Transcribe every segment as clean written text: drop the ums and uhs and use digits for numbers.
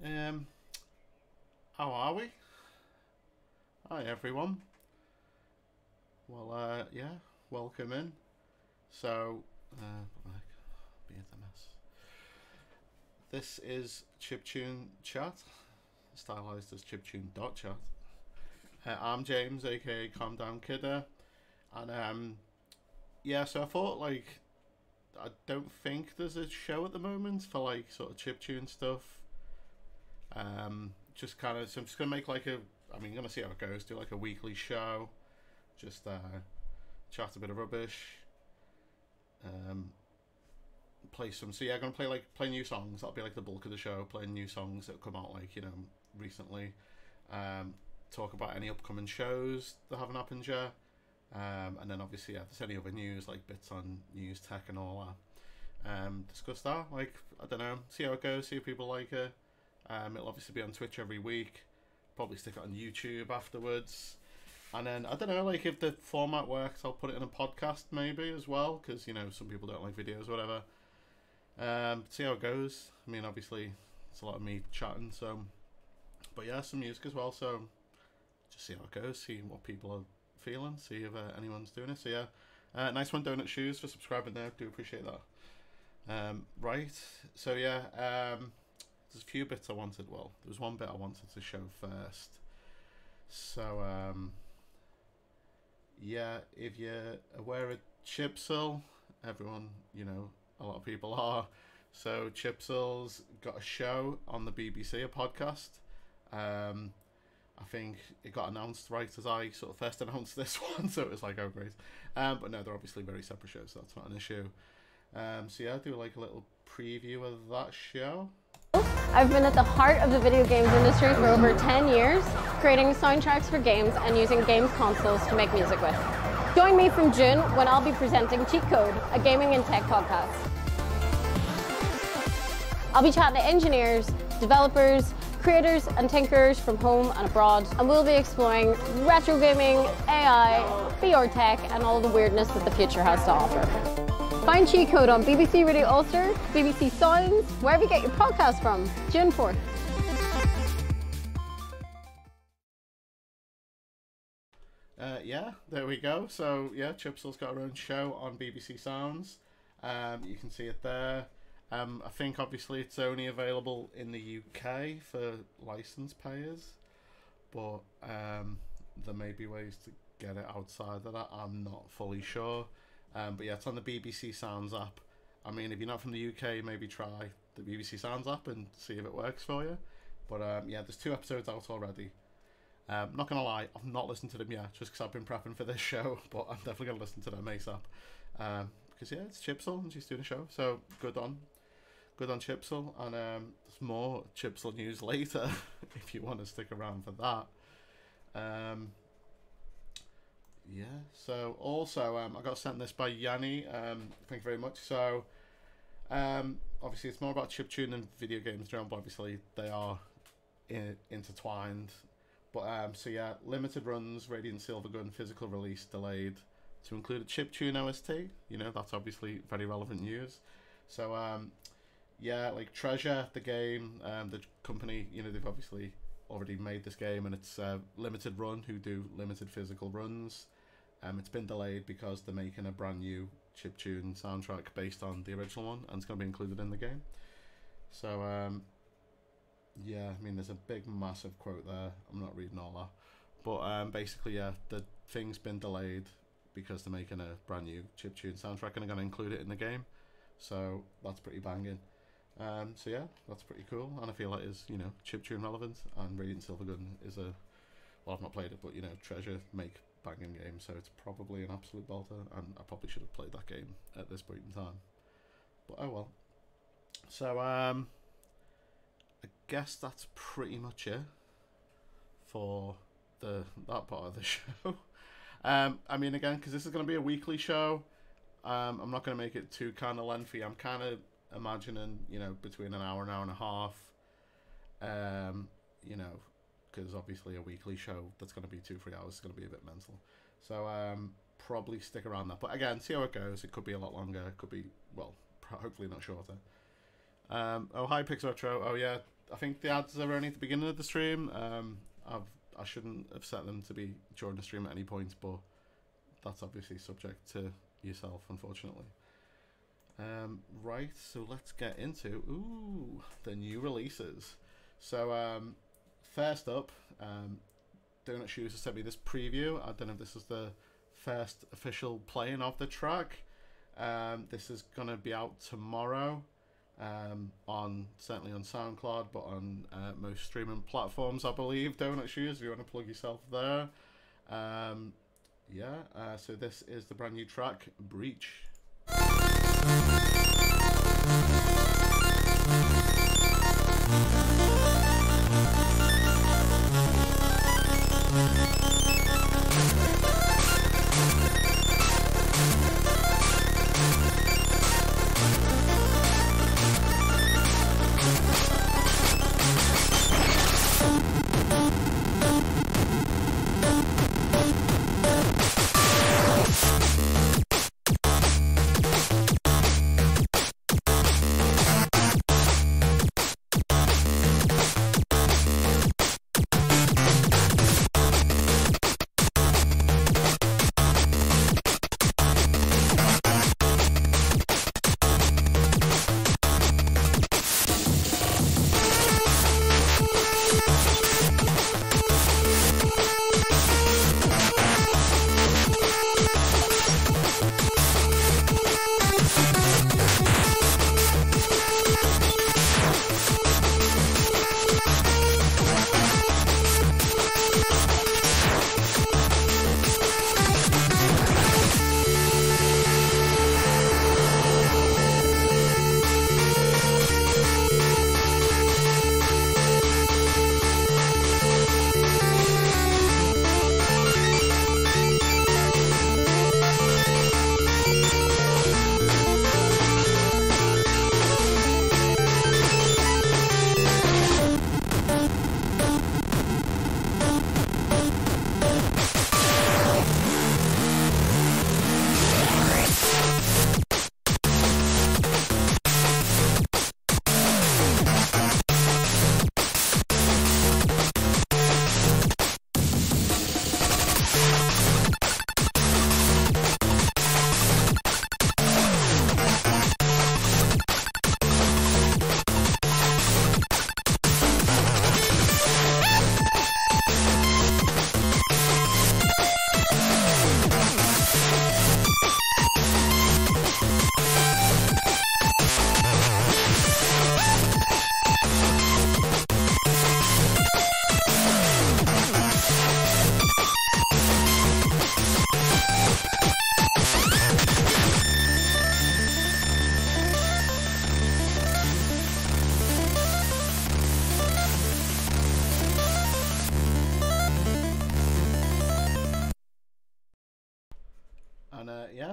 How are we? Hi everyone. Well, yeah, welcome in. So, be a mess. This is chiptune.chat, stylized as chiptune.chat. I'm James, aka CalmDownKidder, and yeah. So I thought, like, I don't think there's a show at the moment for like sort of chiptune stuff. Just kind of, so I'm just gonna make like I'm gonna see how it goes. Do like a weekly show, just chat a bit of rubbish, play some. So yeah, I'm gonna play new songs. That'll be like the bulk of the show. Playing new songs that come out like recently. Talk about any upcoming shows that haven't happened yet. And then obviously, yeah, if there's any other news, like bits on news, tech, and all that. Discuss that. Like, I don't know, see how it goes. See if people like it. It'll obviously be on Twitch every week. Probably stick it on YouTube afterwards. And then, I don't know, like, if the format works, I'll put it in a podcast maybe as well. Because, some people don't like videos or whatever. See how it goes. I mean, obviously, it's a lot of me chatting, so... But yeah, some music as well, so... Just see how it goes. See what people are feeling. See if anyone's doing it. So yeah. Nice one, DonutShoes, for subscribing there. Do appreciate that. Right. So yeah, there's a few bits I wanted. Well, there was one bit I wanted to show first. So yeah, if you're aware of chipzel, everyone, a lot of people are. So chipzel's got a show on the BBC, a podcast. I think it got announced right as I sort of first announced this one, so it was like, oh great. But no, they're obviously very separate shows, so that's not an issue. So yeah, I'll do like a little preview of that show. I've been at the heart of the video games industry for over 10 years, creating soundtracks for games and using games consoles to make music with. Join me from June when I'll be presenting Cheat Code, a gaming and tech podcast. I'll be chatting to engineers, developers, creators and tinkerers from home and abroad, and we'll be exploring retro gaming, AI, VR tech, and all the weirdness that the future has to offer. Find Cheat Code on BBC Radio Ulster, BBC Sounds, wherever you get your podcast from. June 4th. Yeah, there we go. So yeah, chipzel's got her own show on BBC Sounds. You can see it there. I think obviously it's only available in the UK for license payers, but there may be ways to get it outside of that. I'm not fully sure. But yeah, it's on the BBC Sounds app. I mean, if you're not from the UK, maybe try the BBC Sounds app and see if it works for you. But yeah, there's 2 episodes out already. Not gonna lie, I've not listened to them yet, just because I've been prepping for this show. But I'm definitely gonna listen to them ASAP. Because yeah, it's chipzel and she's doing a show, so good on chipzel. And there's more chipzel news later if you want to stick around for that. Yeah, so also I got sent this by Yanni. Thank you very much. So obviously it's more about chiptune and video games, but obviously they are intertwined. But so yeah, limited runs, Radiant Silvergun physical release delayed to include a chiptune OST. That's obviously very relevant news. So yeah, like Treasure, the game, the company, they've obviously already made this game, and it's limited run, who do limited physical runs. It's been delayed because they're making a brand new chiptune soundtrack based on the original one, and it's going to be included in the game. So yeah, I mean, there's a big massive quote there. I'm not reading all that, but basically, yeah, the thing's been delayed because they're making a brand new chiptune soundtrack, and they're going to include it in the game. So that's pretty banging. So yeah, that's pretty cool, and I feel like it's chiptune relevant, and Radiant Silvergun is well, I've not played it, but Treasure make banging game, so it's probably an absolute belter, and I probably should have played that game at this point in time, but oh well. So I guess that's pretty much it for that part of the show. I mean, again, because this is going to be a weekly show, I'm not going to make it too kind of lengthy. I'm kind of imagining, between an hour and a half, because obviously a weekly show that's going to be 2-3 hours is going to be a bit mental. So probably stick around that. But again, see how it goes. It could be a lot longer. It could be, well, hopefully not shorter. Oh, hi Pix Retro. Oh yeah, I think the ads are only at the beginning of the stream. I shouldn't have set them to be during the stream at any point, but that's obviously subject to yourself, unfortunately. Right, so let's get into the new releases. So first up, DonutShoes has sent me this preview. I don't know if this is the first official playing of the track. This is gonna be out tomorrow, certainly on SoundCloud, but on most streaming platforms, I believe. DonutShoes, if you want to plug yourself there. So this is the brand new track, Breach.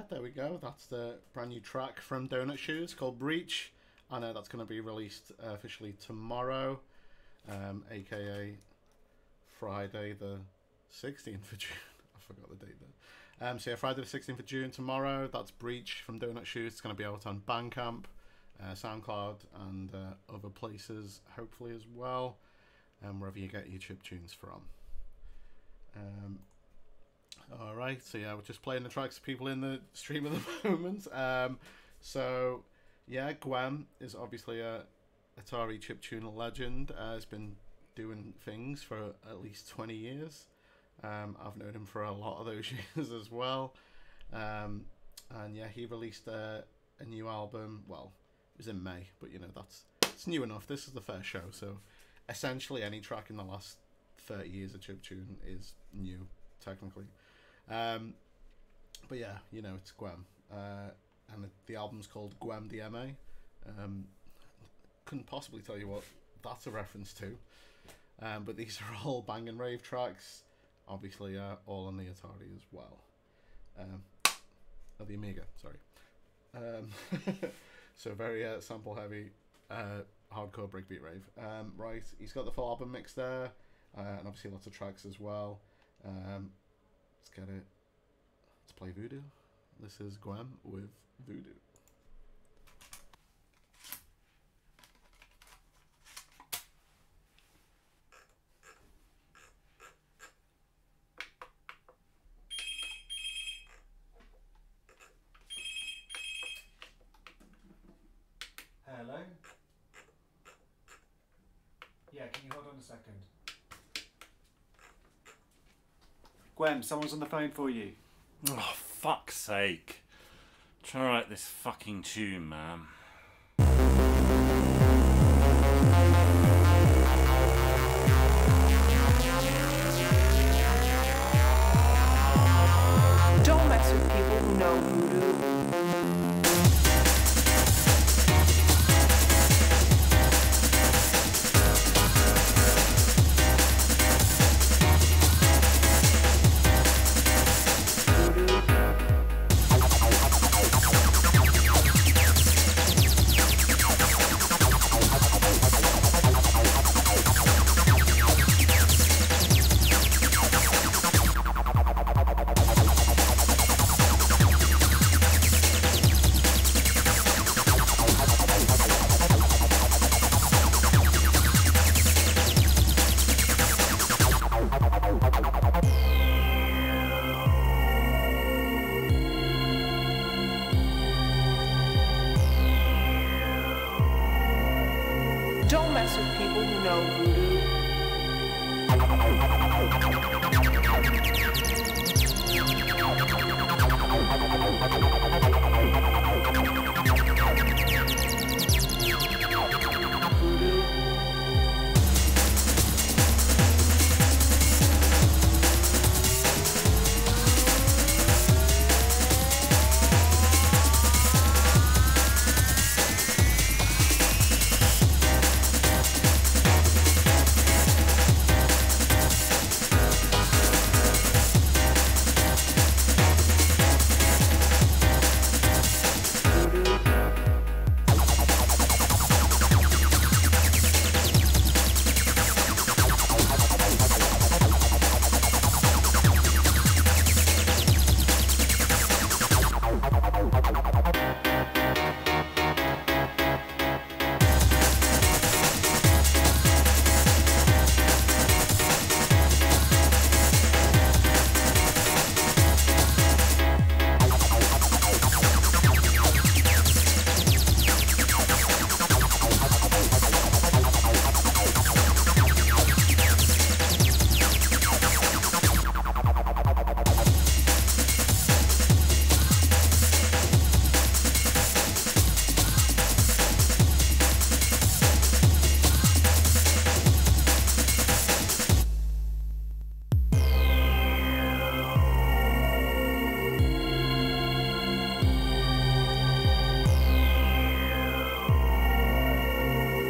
There we go. That's the brand new track from DonutShoes called Breach. I know that's going to be released officially tomorrow, aka Friday the 16th of June. I forgot the date there. So yeah, Friday the 16th of June tomorrow. That's Breach from DonutShoes. It's going to be out on Bandcamp, SoundCloud, and other places hopefully as well, wherever you get your chip tunes from. Alright, so yeah, we're just playing the tracks for people in the stream at the moment. So yeah, gwEm is obviously a Atari chiptune legend. Has been doing things for at least 20 years. I've known him for a lot of those years as well. And yeah, he released a new album. Well, it was in May, but you know, it's new enough. This is the first show, so essentially any track in the last 30 years of chiptune is new, technically. But yeah, you know, it's gwEm, and the album's called gwEm DMA. Couldn't possibly tell you what that's a reference to, but these are all bang and rave tracks, obviously all on the Atari as well, or the Amiga, sorry. So very sample heavy, hardcore breakbeat rave. Right, he's got the full album mix there, and obviously lots of tracks as well. Let's get it. Let's play Voodo. This is gwEm with Voodo. Hello? Yeah, can you hold on a second? gwEm, someone's on the phone for you. Oh, fuck's sake. Try to write this fucking tune, man. Don't mess with people who know Voodo. Don't mess with people who know Voodo.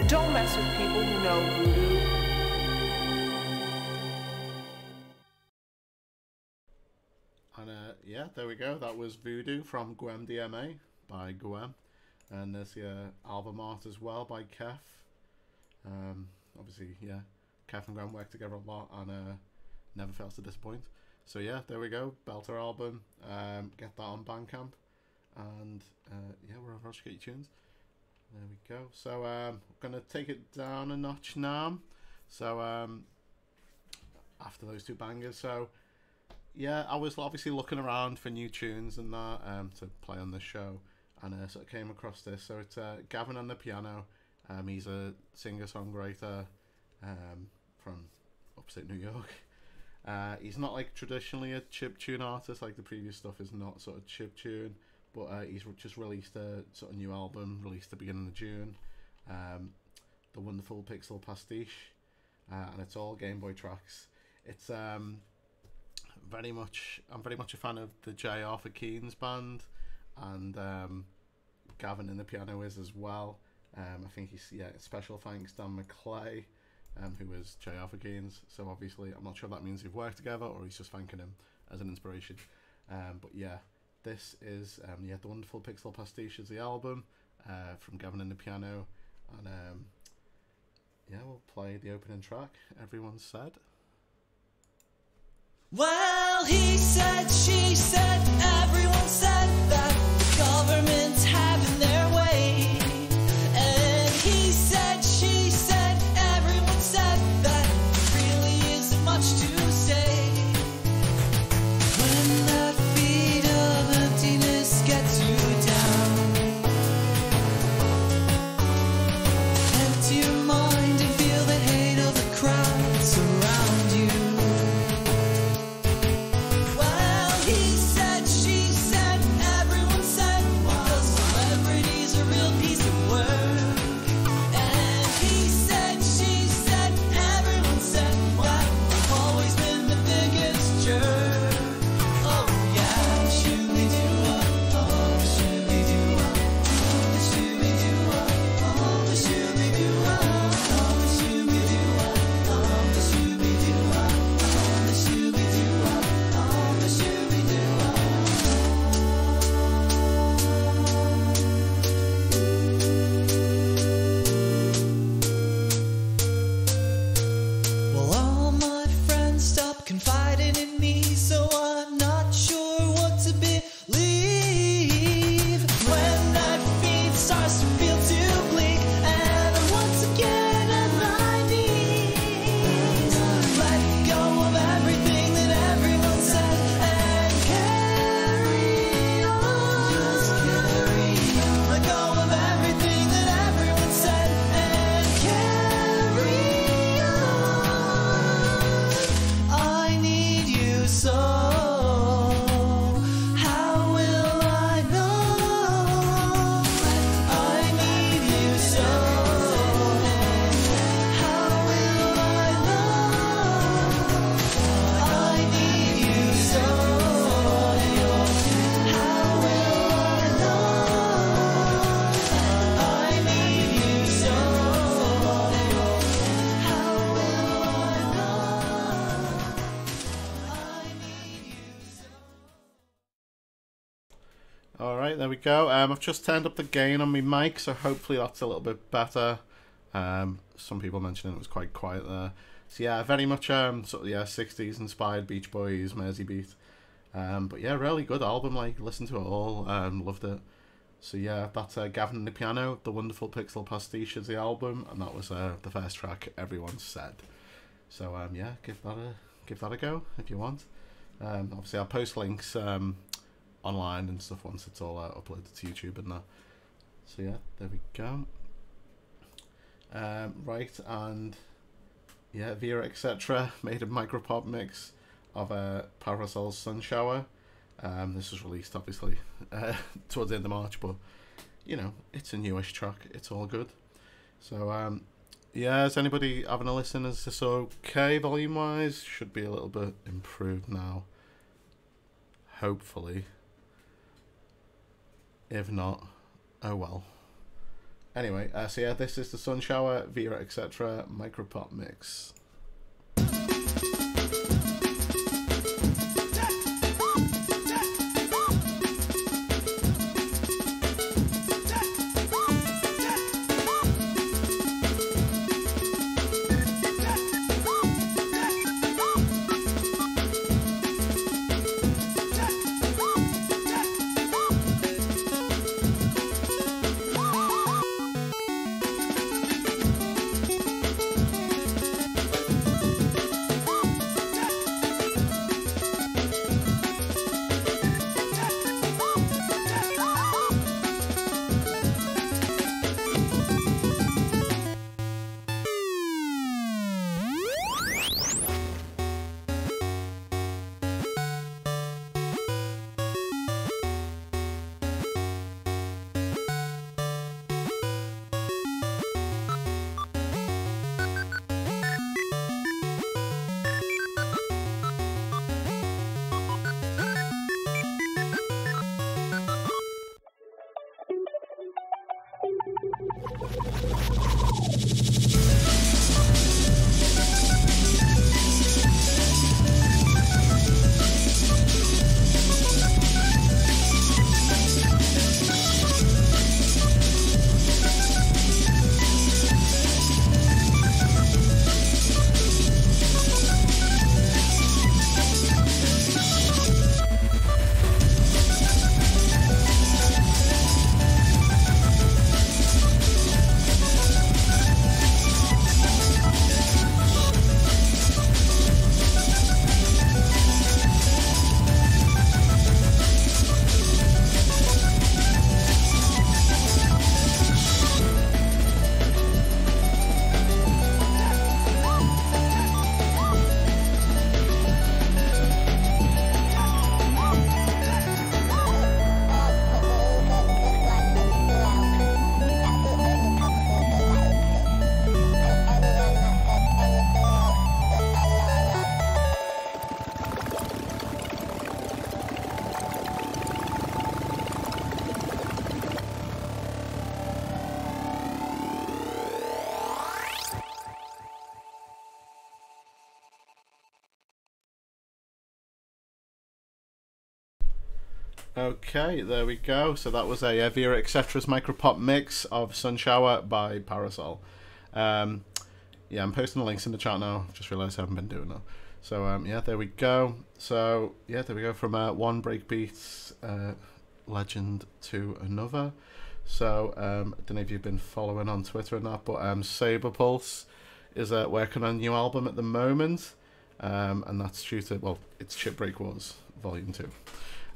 Don't mess with people who know Voodo. And yeah, there we go. That was Voodo from gwEm DMA by gwEm. And there's the album art as well by Kef. Obviously, yeah, Kef and gwEm work together a lot and never fails to disappoint. So yeah, there we go. Belter album. Get that on Bandcamp. And yeah, wherever else you get your tunes. There we go. So I'm going to take it down a notch now. So after those two bangers. So yeah, I was obviously looking around for new tunes and that to play on this show. And sort of came across this. So it's Gavin on the piano. He's a singer-songwriter from upstate New York. He's not like traditionally a chiptune artist. Like the previous stuff is not sort of chiptune. But he's just released a sort of new album, released at the beginning of June, The Wonderful Pixel Pastiche, and it's all Game Boy tracks. It's I'm very much a fan of the J. Arthur Keen's band, and Gavin in the piano is as well. I think he's special thanks Dan McClay, who is J. Arthur Keen's. So obviously, I'm not sure if that means they've worked together or he's just thanking him as an inspiration. But yeah. This is The Wonderful Pixel Pastiche is the album from Gavin and the piano, and yeah, we'll play the opening track. Everyone said. Well, he said, she said, everyone said that the government's having their way. And he said, she said, everyone said that really isn't much to say. When that beat of emptiness gets you down, Okay, there we go. I've just turned up the gain on my mic, so hopefully that's a little bit better. Some people mentioned it was quite quiet there. So yeah, very much sort of 60s inspired Beach Boys, Mersey beat. But yeah, really good album. Like, listened to it all, loved it. So yeah, that's Gavin and the Piano, the wonderful pixel pastiche is the album, and that was the first track, Everyone Said. So yeah, give that a go if you want. Obviously I'll post links online and stuff once it's all uploaded to YouTube and that. So yeah, there we go. Right, and yeah, Vera etc. made a micropop mix of Parasol's Sunshower. This was released obviously towards the end of March, but you know, it's a newish track, it's all good. So yeah, is anybody having a listen? Is this okay volume wise? Should be a little bit improved now, hopefully. If not, oh well. Anyway, so yeah, this is the Sunshower, Vera etc. micropop mix. Okay, there we go. So that was a Vera Etc's micropop mix of Sunshower by Parasol. Yeah, I'm posting the links in the chat now. Just realised I haven't been doing that. So yeah, there we go. So yeah, there we go from one breakbeat legend to another. So I don't know if you've been following on Twitter or not, but Sabrepulse is working on a new album at the moment, and that's due to, well, it's Chipwrecked Wars Volume 2.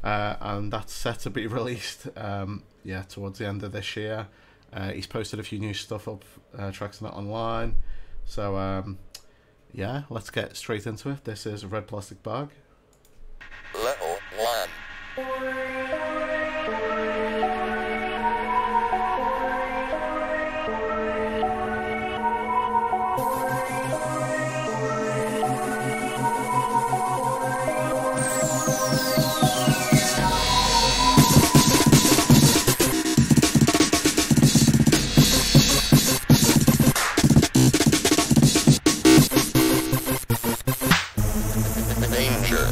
And that's set to be released yeah, towards the end of this year. He's posted a few new stuff up, tracks on that online. So yeah, let's get straight into it. This is Red Plastic Bag. Level 1. Danger.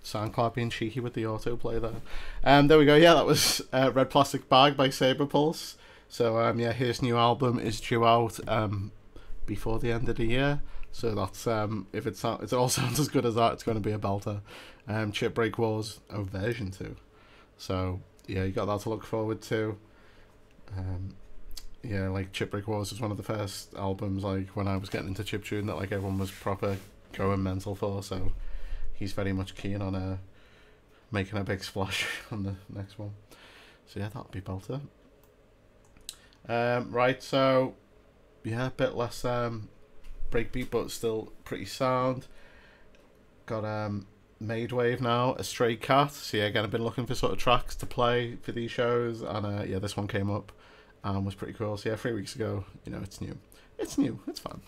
SoundCloud being cheeky with the autoplay there. There we go. Yeah, that was Red Plastic Bag by Sabrepulse. So yeah, his new album is due out before the end of the year. So that's if it all sounds as good as that, it's going to be a belter. Chipwrecked Wars version 2. So yeah, you got that to look forward to. Yeah, like Chipwrecked Wars is one of the first albums like when I was getting into chiptune that like everyone was proper going mental for. So he's very much keen on making a big splash on the next one. So yeah, that'll be belter. Right, so yeah, a bit less breakbeat, but still pretty sound. Got MAIDWAVE now, A Stray Cat. So yeah, again, I've been looking for sort of tracks to play for these shows, and yeah, this one came up and was pretty cool. So yeah, 3 weeks ago, you know, it's new, it's fun.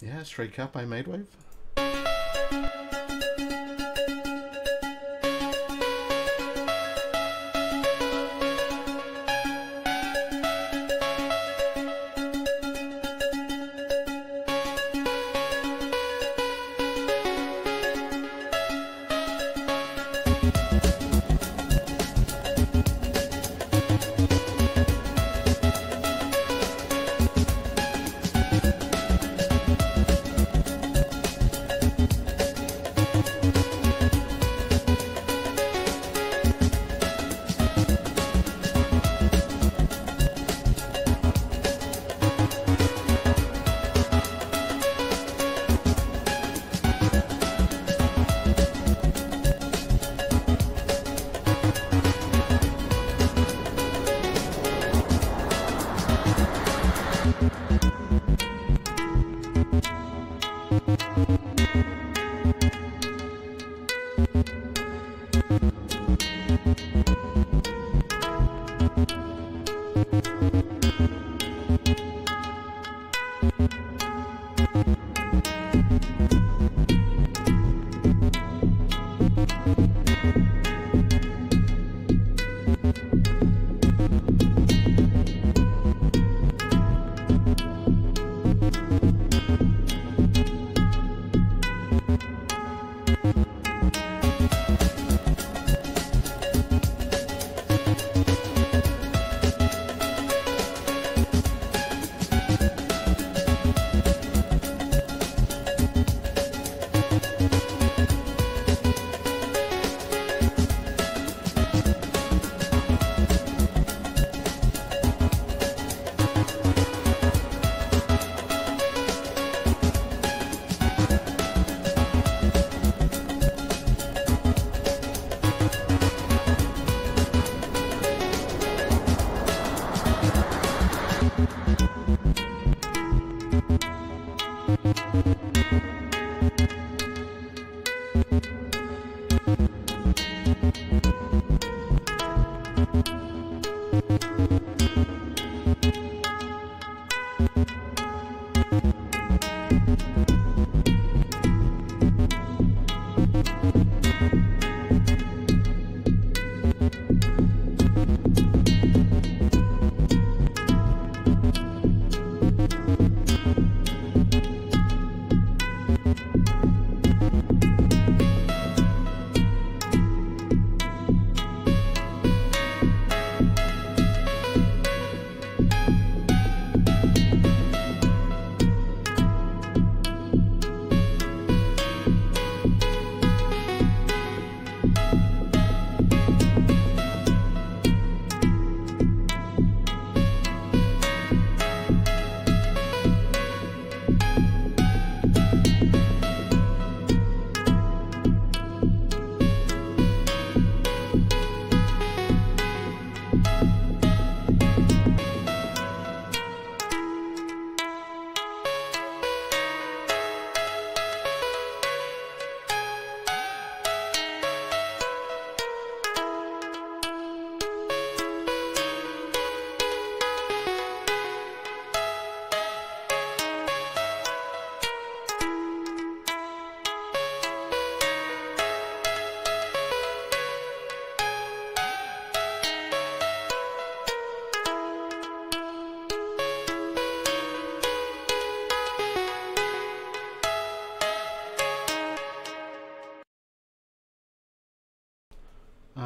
Yeah, Stray Cat by MAIDWAVE.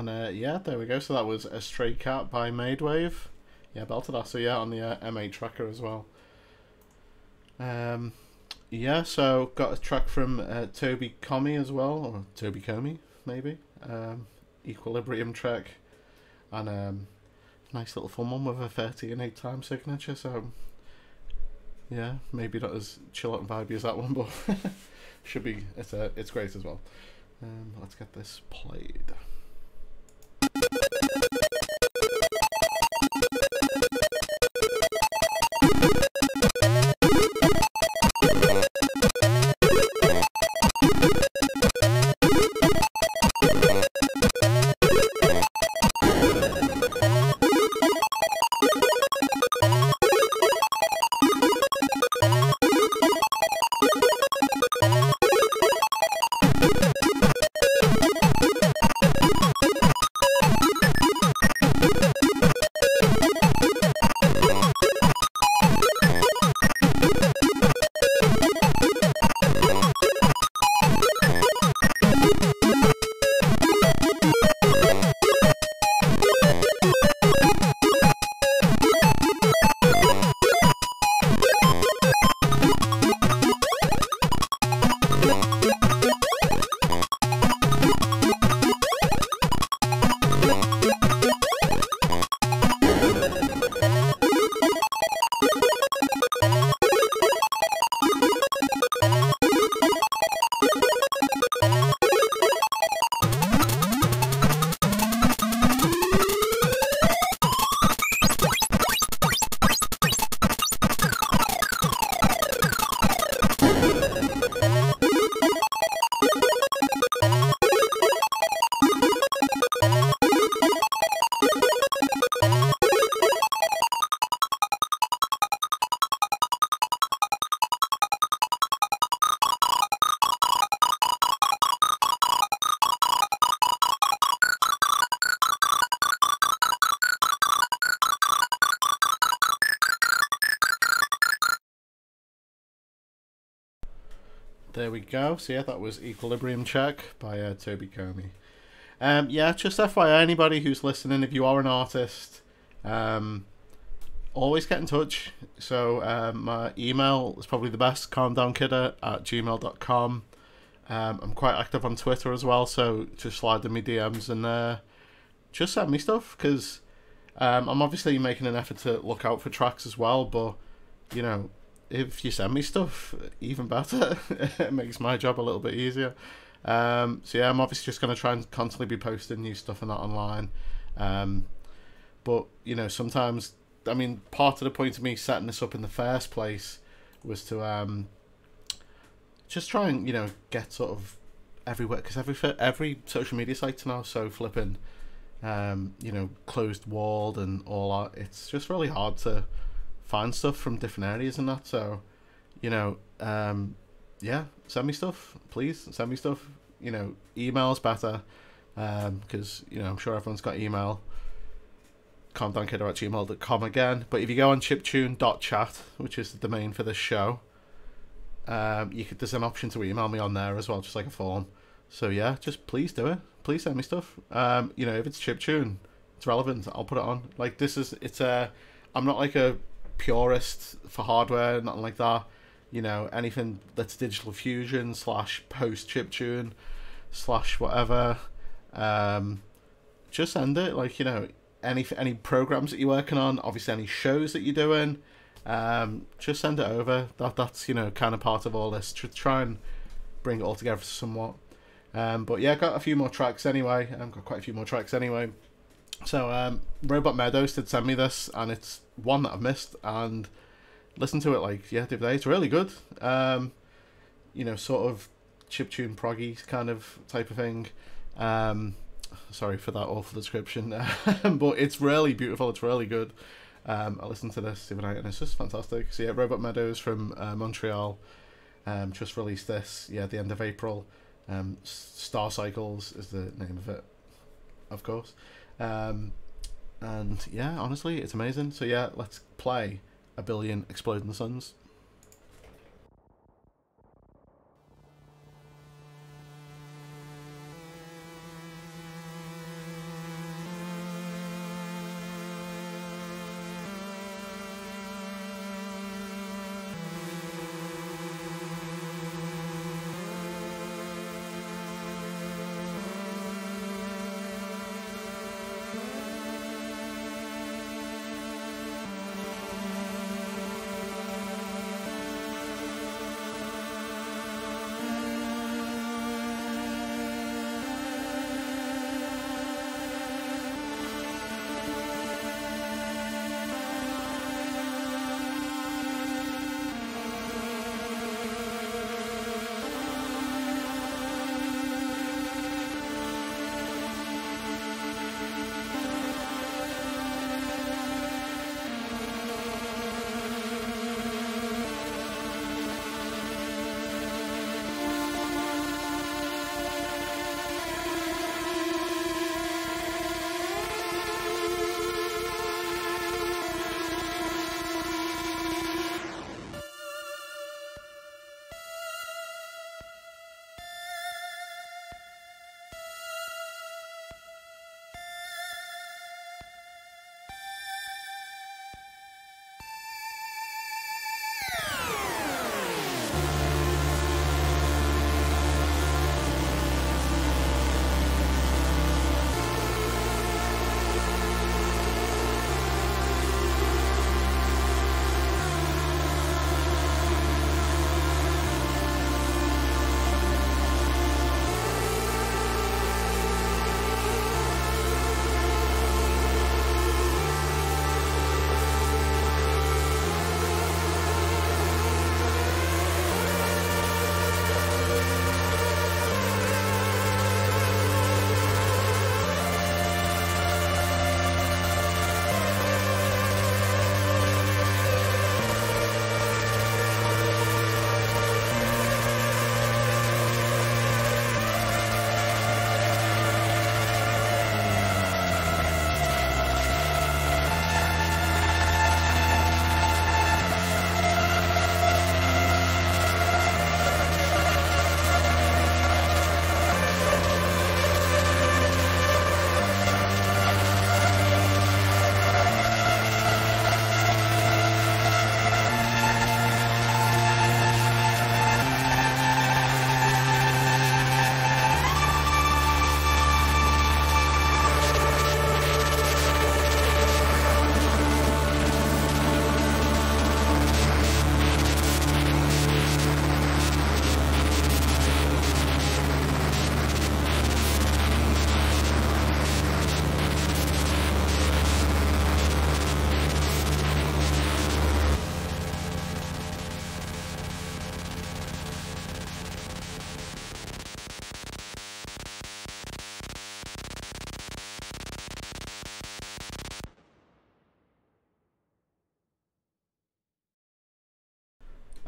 And yeah, there we go. So that was A Stray Cat by MAIDWAVE. Yeah, belted that. So yeah, on the M8 tracker as well. Yeah, so got a track from Tobikomi as well, or Tobikomi maybe. Equilibrium track, and nice little fun one with a 30 and 8 time signature. So yeah, maybe not as chill out and vibey as that one, but should be. It's great as well. Let's get this played. There we go. So yeah, that was Equilibrium Check by Tobikomi. Yeah, just FYI, anybody who's listening, if you are an artist, always get in touch. So my email is probably the best, CalmDownKidder@gmail.com. I'm quite active on Twitter as well, so just slide in my DMs and just send me stuff, because I'm obviously making an effort to look out for tracks as well, but you know, if you send me stuff, even better. It makes my job a little bit easier. So yeah, I'm obviously just going to try and constantly be posting new stuff and that online. But you know, sometimes, I mean, part of the point of me setting this up in the first place was to just try and, you know, get sort of everywhere, because every social media site's now so flipping you know, closed walled and all that. It's just really hard to find stuff from different areas and that. So, you know, yeah, send me stuff, please. Send me stuff. You know, email's better, because you know, I'm sure everyone's got email. CalmDownKidder@gmail.com again. But if you go on chiptune.chat, which is the domain for this show, there's an option to email me on there as well, just like a form. So yeah, just please do it. Please send me stuff. You know, if it's chiptune, it's relevant, I'll put it on. Like, I'm not like a purist for hardware, nothing like that. You know, anything that's digital fusion / post chiptune / whatever, just send it. Like, you know, any programs that you're working on, obviously any shows that you're doing, just send it over. That's you know, kind of part of all this, to try and bring it all together somewhat. But yeah, got a few more tracks anyway. I've got quite a few more tracks anyway. So robotmeadows did send me this, and it's one that I've missed, and listened to it like, yeah, the other day. It's really good. You know, sort of chiptune proggy kind of type of thing. Sorry for that awful description. But it's really beautiful, it's really good. I listened to this the other night and it's just fantastic. So yeah, robotmeadows from Montreal just released this, yeah, at the end of April. Star Cycles is the name of it, of course. And yeah, honestly, it's amazing. So yeah, let's play A Billion Exploding Suns.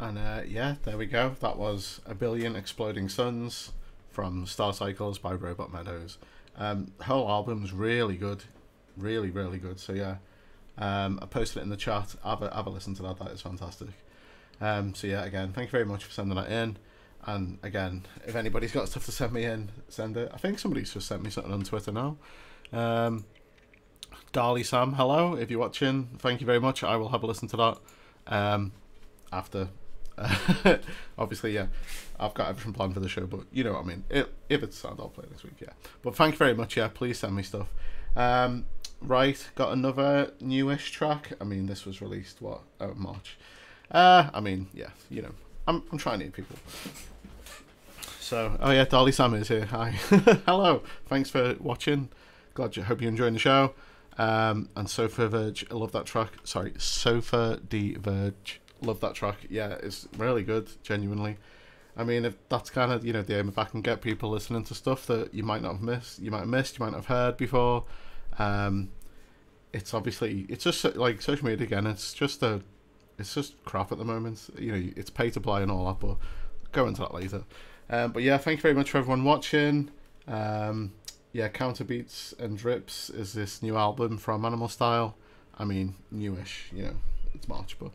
And yeah, there we go. That was A Billion Exploding Suns from Star Cycles by robotmeadows. Whole album's really good, really good. So yeah, I posted it in the chat. Have a listen to that. That is fantastic. So yeah, again, thank you very much for sending that in. And again, if anybody's got stuff to send me in, send it. I think somebody's just sent me something on Twitter now. Darley Sam, hello. If you're watching, thank you very much. I will have a listen to that after. Obviously, yeah, I've got everything planned for the show, but you know what I mean. If it's sound, I'll play this week, yeah. But thank you very much, yeah. Please send me stuff. Right, got another newish track. I mean, this was released March. I mean, yeah, you know, I'm trying to eat people. So, oh yeah, Darley Sam is here. Hi, hello. Thanks for watching. Hope you're enjoying the show. And Sofa Verge, I love that track. Sorry, Sofa D Verge. Love that track. Yeah, it's really good, genuinely. I mean, if that's kind of, you know, the aim, if I can get people listening to stuff that you might not have missed, you might not have heard before. It's obviously, it's just like social media again, it's just crap at the moment. You know, it's pay to play and all that, but go into that later. But yeah, thank you very much for everyone watching. Yeah, Counterbeats and Drips is this new album from nmlstyl. I mean, newish, you know, it's March, but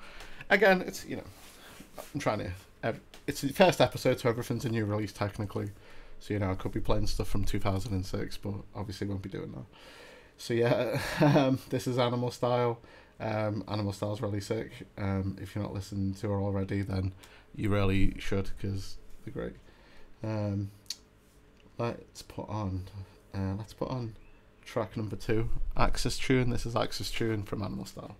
again, it's, you know, I'm trying to, it's the first episode, so everything's a new release technically. So, you know, I could be playing stuff from 2006, but obviously won't be doing that. So yeah, this is nmlstyl. nmlstyl's really sick. If you're not listening to her already, then you really should, because they're great. Let's put on track number 2, Axis Tune. This is Axis Tune from nmlstyl.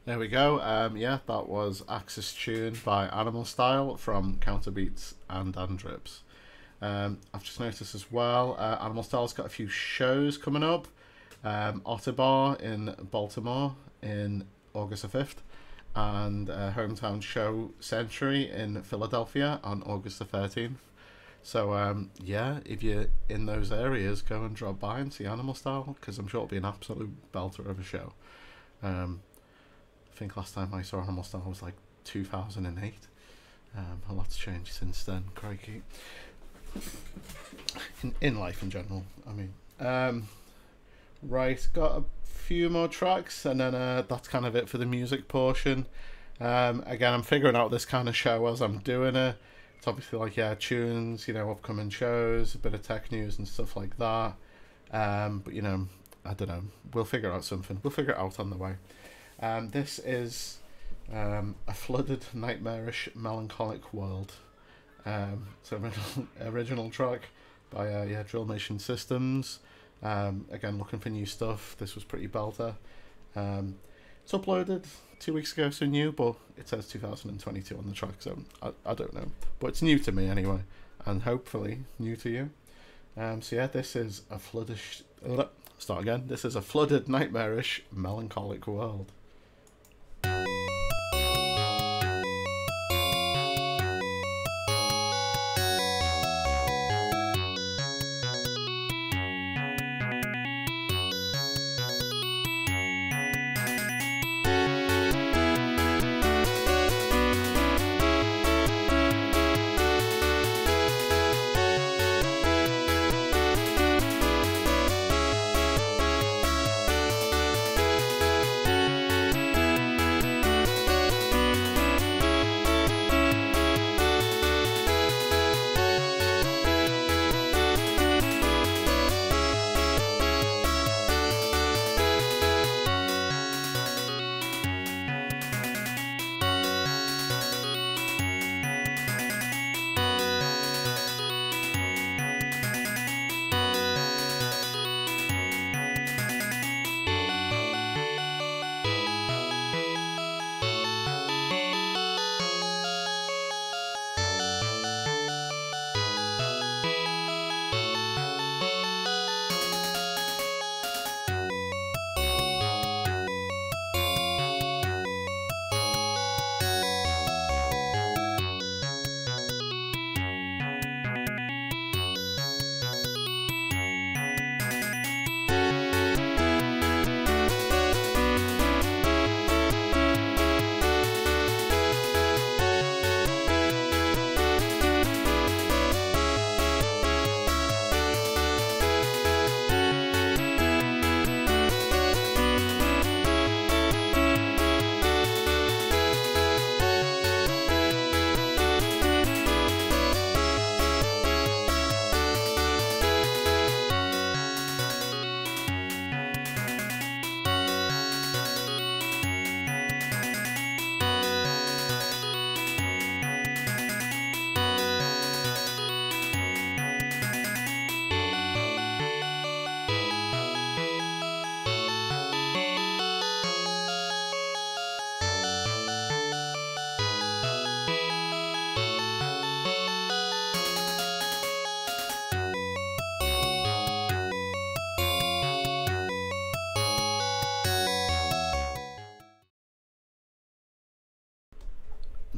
There we go. Yeah, that was Axis Tune by nmlstyl from Counterbeats and Andrips. I've just noticed as well, nmlstyl's got a few shows coming up. Otterbar in Baltimore in August the 5th, and Hometown Show Century in Philadelphia on August the 13th. So yeah, if you're in those areas, go and drop by and see nmlstyl, because I'm sure it'll be an absolute belter of a show. I think last time I saw nmlstyl was like 2008. A lot's changed since then, crikey. In life in general, I mean. Right, got a few more tracks, and then that's kind of it for the music portion. Again, I'm figuring out this kind of show as I'm doing it. It's obviously like, yeah, tunes, you know, upcoming shows, a bit of tech news and stuff like that. But, you know, I don't know. We'll figure out something. We'll figure it out on the way. This is a flooded, nightmarish, melancholic world. It's an original track by yeah, Drillmation Systems. Again, looking for new stuff. This was pretty belter. It's uploaded 2 weeks ago, so new, but it says 2022 on the track, so I don't know. But it's new to me anyway, and hopefully new to you. So yeah, this is a flooded... Start again. This is a flooded, nightmarish, melancholic world.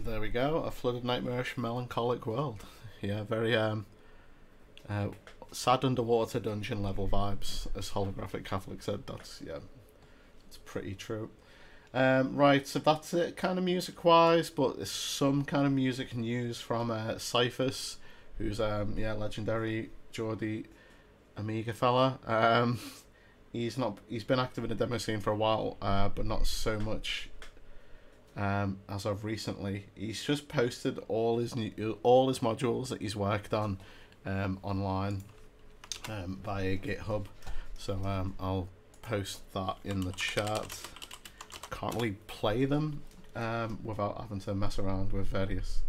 There we go, a flooded, nightmarish, melancholic world. Yeah, very sad underwater dungeon level vibes, as Holographic Catholic said. That's, yeah, it's pretty true. Right, so that's it kind of music wise, but there's some kind of music news from Syphus, who's yeah, legendary Geordie Amiga fella. He's been active in the demo scene for a while, but not so much as of recently. He's just posted all his modules that he's worked on online via GitHub. So I'll post that in the chat. Can't really play them without having to mess around with various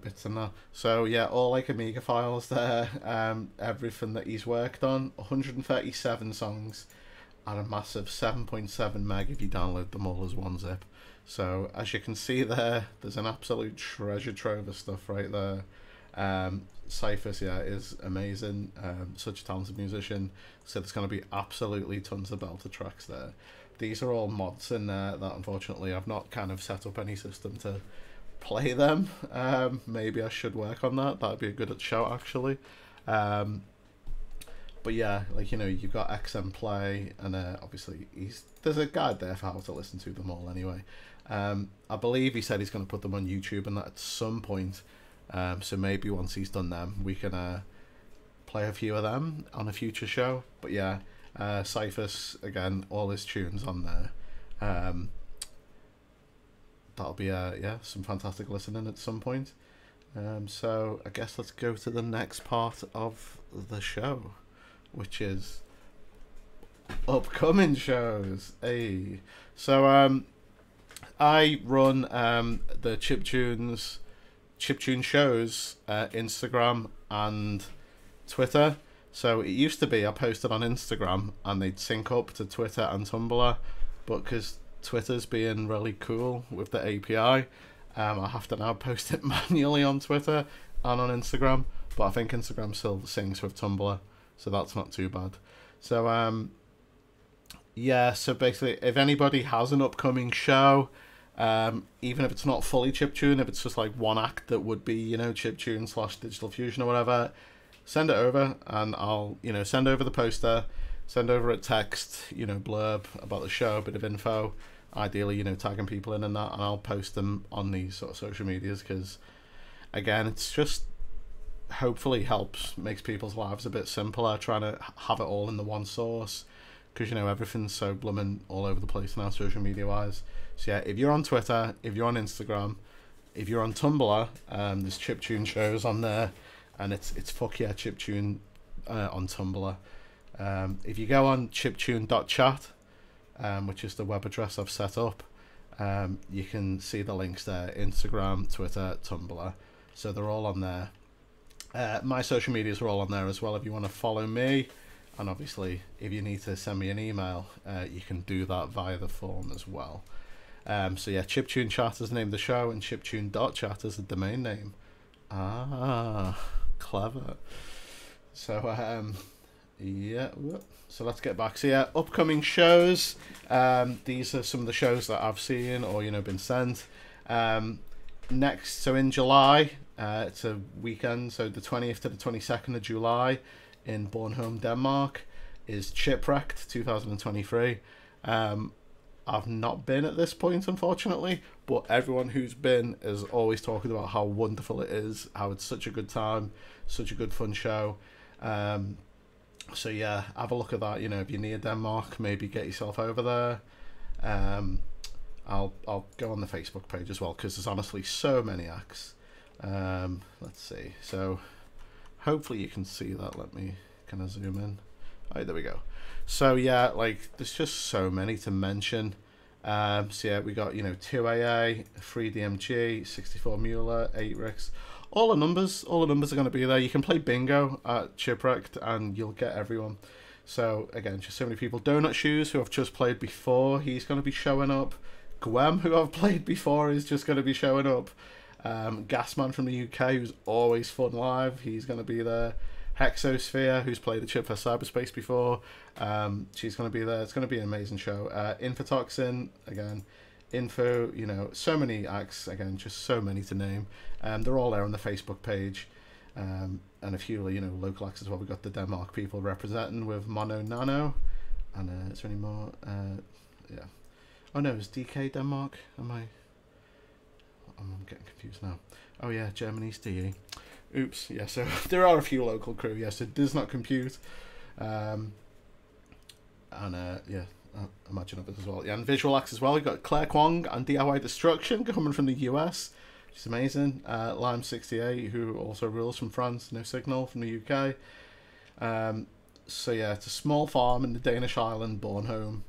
bits and that. So yeah, all like Amiga files there. Everything that he's worked on, 137 songs, and a massive 7.7 meg if you download them all as one zip. So as you can see there, there's an absolute treasure trove of stuff right there. Syphus, yeah, is amazing. Such a talented musician. So there's going to be absolutely tons of belter tracks there. These are all mods in there that unfortunately I've not kind of set up any system to play them. Maybe I should work on that. That'd be a good shout actually. But yeah, like, you know, you've got XM Play, and obviously there's a guide there for how to listen to them all anyway. I believe he said he's going to put them on YouTube and that at some point. So maybe once he's done them, we can play a few of them on a future show. But yeah, Syphus, again, all his tunes on there. That'll be yeah, some fantastic listening at some point. So I guess let's go to the next part of the show, which is upcoming shows. Hey, so I run the chiptune shows Instagram and Twitter. So it used to be I posted on Instagram and they'd sync up to Twitter and Tumblr, but because Twitter's being really cool with the API, I have to now post it manually on Twitter and on Instagram. But I think Instagram still syncs with Tumblr, so that's not too bad. So yeah, so basically if anybody has an upcoming show, even if it's not fully chiptune, if it's just like one act that would be, you know, chiptune / digital fusion or whatever, send it over and I'll, you know, send over the poster, send over a text, you know, blurb about the show, a bit of info, ideally, you know, tagging people in and that, and I'll post them on these sort of social medias, because again, it's just hopefully makes people's lives a bit simpler, trying to have it all in the one source, because, you know, everything's so blooming all over the place now social media wise. So yeah, if you're on Twitter, if you're on Instagram, if you're on Tumblr, there's chiptune shows on there, and it's fuck yeah chiptune on Tumblr. If you go on chiptune.chat, which is the web address I've set up, you can see the links there: Instagram, Twitter, Tumblr. So they're all on there. My social medias are all on there as well if you want to follow me, and obviously if you need to send me an email, you can do that via the form as well. So yeah, Chiptune Chat is the name of the show, and chiptune.chat is the domain name. Ah, clever. So yeah, so let's get back. So yeah, upcoming shows. These are some of the shows that I've seen or, you know, been sent. Next, so in July, it's a weekend, so the 20th to the 22nd of July in Bornholm, Denmark, is Chipwrecked 2023. I've not been at this point, unfortunately, but everyone who's been is always talking about how wonderful it is, how it's such a good time, such a good fun show. So yeah, have a look at that. You know, if you're near Denmark, maybe get yourself over there. I'll go on the Facebook page as well, because there's honestly so many acts. Let's see. So hopefully you can see that. Can I zoom in? Alright, there we go. So yeah, like there's just so many to mention. So yeah, we got, you know, 2AA, 3DMG, 64 Mueller, 8 Ricks. All the numbers are going to be there. You can play bingo at Chipwrecked and you'll get everyone. So again, just so many people. DonutShoes, who I've just played before, he's going to be showing up. gwEm, who I've played before, is just going to be showing up. Gasman from the UK, who's always fun live, he's going to be there. Hexosphere, who's played the chip for cyberspace before, she's going to be there. It's going to be an amazing show. Infotoxin, again, Info, you know, so many acts, again, just so many to name. They're all there on the Facebook page, and a few, you know, local acts as well. We've got the Denmark people representing with Mono Nano, and is there any more? Yeah. Oh no, it's DK Denmark. I'm getting confused now. Oh yeah, Germany's DE. Oops, yeah, so there are a few local crew, yes, it does not compute. Yeah, I imagine others as well. Yeah, and visual acts as well. We've got Claire Kwong and DIY Destruction coming from the US, which is amazing. Lime68, who also rules from France, No Signal from the UK. So yeah, it's a small farm in the Danish island, Bornholm.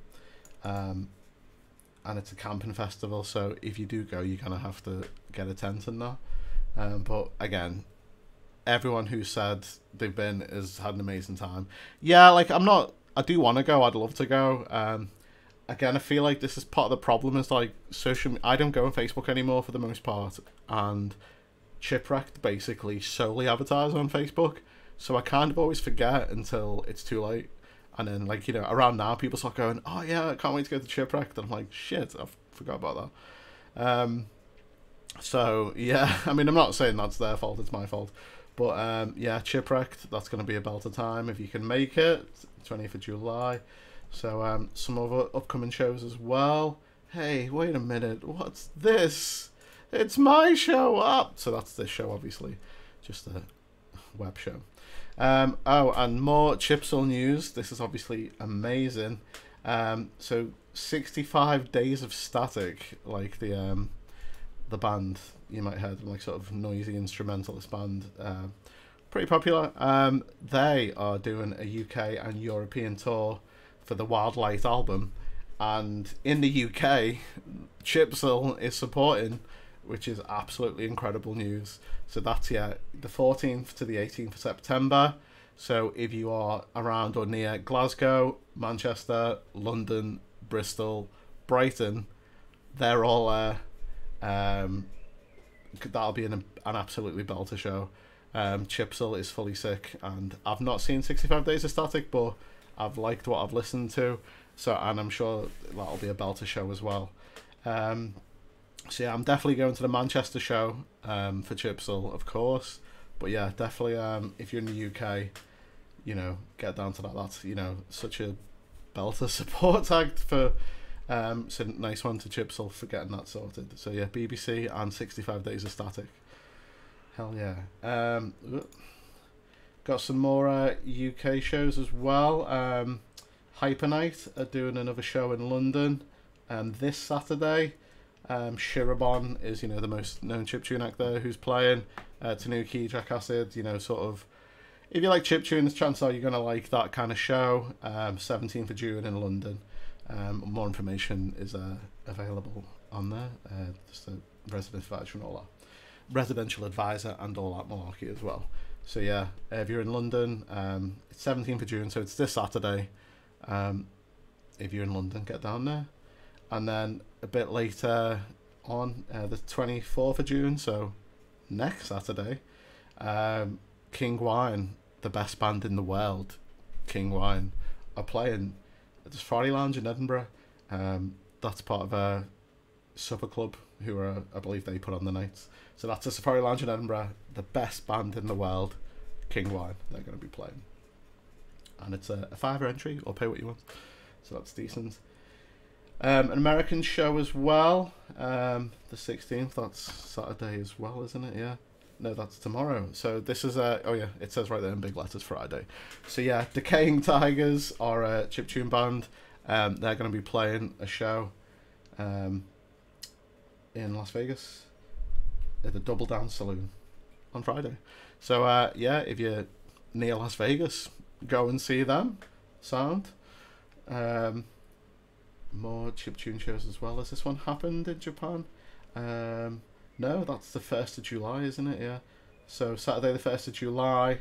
And it's a camping festival, so if you do go, you're going to have to get a tent and that. But again, everyone who said they've been has had an amazing time. Yeah, like I'm not I do want to go. I'd love to go. Again, I feel like this is part of the problem. Is like I don't go on Facebook anymore for the most part, and Chipwrecked basically solely advertise on Facebook. So I kind of always forget until it's too late. And then, like, you know, around now, people start going, oh, yeah, I can't wait to go to Chipwrecked. And I'm like, shit, I forgot about that. So, yeah, I mean, I'm not saying that's their fault, it's my fault. But, yeah, Chipwrecked, that's going to be a belter time if you can make it. 20th of July. So, some other upcoming shows as well. Hey, wait a minute, what's this? It's my show up! So that's this show, obviously. Just a web show. Oh, and more chipzel news. This is obviously amazing. So 65 Days of Static, like the band you might have heard, like sort of noisy instrumentalist band, pretty popular. They are doing a UK and European tour for the Wildlight album, and in the UK, Chipzel is supporting, which is absolutely incredible news. So that's, yeah, the 14th to the 18th of September. So if you are around or near Glasgow, Manchester, London, Bristol, Brighton, they're all that'll be an absolutely belter show. Chipzel is fully sick, and I've not seen 65 Days of Static, but I've liked what I've listened to. So, and I'm sure that'll be a belter show as well. So yeah, I'm definitely going to the Manchester show for Chipzel, of course. But yeah, definitely if you're in the UK, you know, get down to that. That's, you know, such a belter support act for so nice one to Chipzel for getting that sorted. So yeah, BBC and 65 Days of Static. Hell yeah. Got some more UK shows as well. Hyper Night are doing another show in London this Saturday. Shirabon is, you know, the most known chiptune act there who's playing. Tanuki, Jack Acid, you know, sort of, if you like chiptunes, chances are you're going to like that kind of show. 17th of June in London. More information is available on there. Just a residential advisor and all that malarkey as well. So yeah, if you're in London, it's 17th of June, so it's this Saturday. If you're in London, get down there. And then a bit later on, the 24th of June, so next Saturday, King Wine, the best band in the world, King Wine, are playing at the Safari Lounge in Edinburgh. That's part of a supper club who are, I believe they put on the nights. So that's the Safari Lounge in Edinburgh, the best band in the world, King Wine, they're going to be playing. And it's a £5 entry, or pay what you want. So that's decent. An American show as well, the 16th, that's Saturday as well, isn't it? Yeah. No, that's tomorrow. So this is oh yeah, it says right there in big letters Friday. So yeah, Decaying Tigers are a chiptune band. They're going to be playing a show in Las Vegas at the Double Down Saloon on Friday. So yeah, if you're near Las Vegas, go and see them. Sound. More chiptune shows as well. Has this one happened in Japan? No, that's the 1st of July, isn't it? Yeah. So Saturday the 1st of July,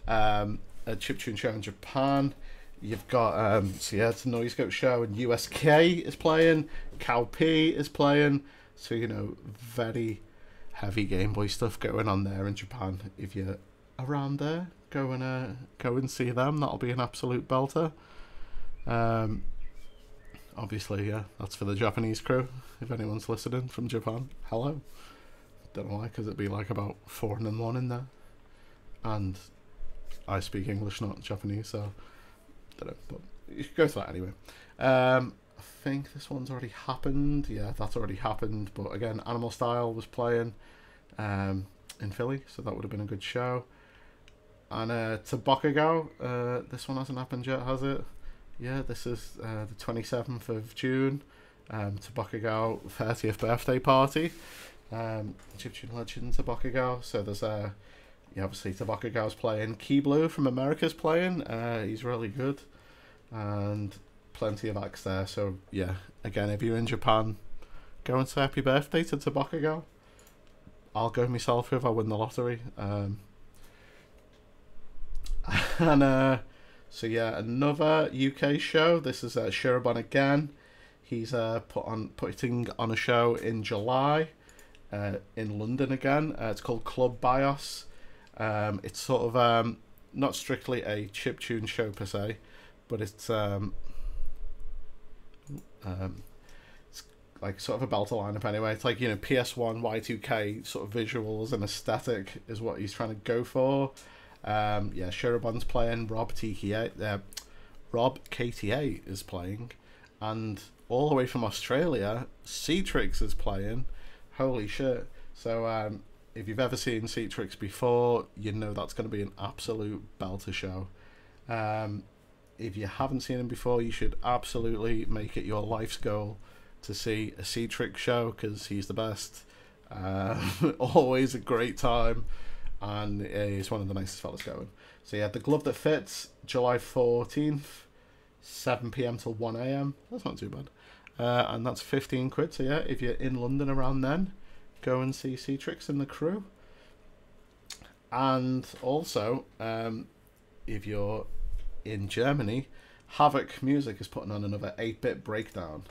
a chiptune show in Japan. You've got so yeah, it's a Noise Goat show, and USK is playing, Cow P is playing. So, you know, very heavy Game Boy stuff going on there in Japan. If you're around there, go and see them. That'll be an absolute belter. Obviously, yeah, that's for the Japanese crew. If anyone's listening from Japan, hello. Don't know why, because it'd be like about 4 in the morning there. And I speak English, not Japanese, so don't know. But you should go to that anyway. I think this one's already happened. Yeah, that's already happened. But again, nmlstyl was playing in Philly, so that would have been a good show. And Tobikomi, this one hasn't happened yet, has it? Yeah, this is the 27th of June. Tobikomi 30th birthday party. Chiptune legend Tobikomi. So there's yeah, obviously Tobikomi's playing. Key Blue from America's playing. He's really good, and plenty of acts there. So yeah, again, if you're in Japan, go and say happy birthday to Tobikomi. I'll go myself if I win the lottery. And So yeah, another UK show. This is Shirobon again. He's putting on a show in July in London again. It's called Club BIOS. It's sort of not strictly a chiptune show per se, but it's like sort of a belter lineup anyway. It's like, you know, PS1, Y2K sort of visuals and aesthetic is what he's trying to go for. Yeah, Shirobon's playing, Rob KTA is playing, and all the way from Australia, Ceatrix is playing. Holy shit. So if you've ever seen Ceatrix before, you know that's going to be an absolute belter show. If you haven't seen him before, you should absolutely make it your life's goal to see a Ceatrix show, because he's the best. Always a great time, and he's one of the nicest fellas going. So yeah, The Glove That Fits, July 14th, 7 PM till 1 AM. That's not too bad. And that's 15 quid. So yeah, if you're in London around then, go and see Ceatrix and the crew. And also, if you're in Germany, Havoc Music is putting on another 8-bit breakdown.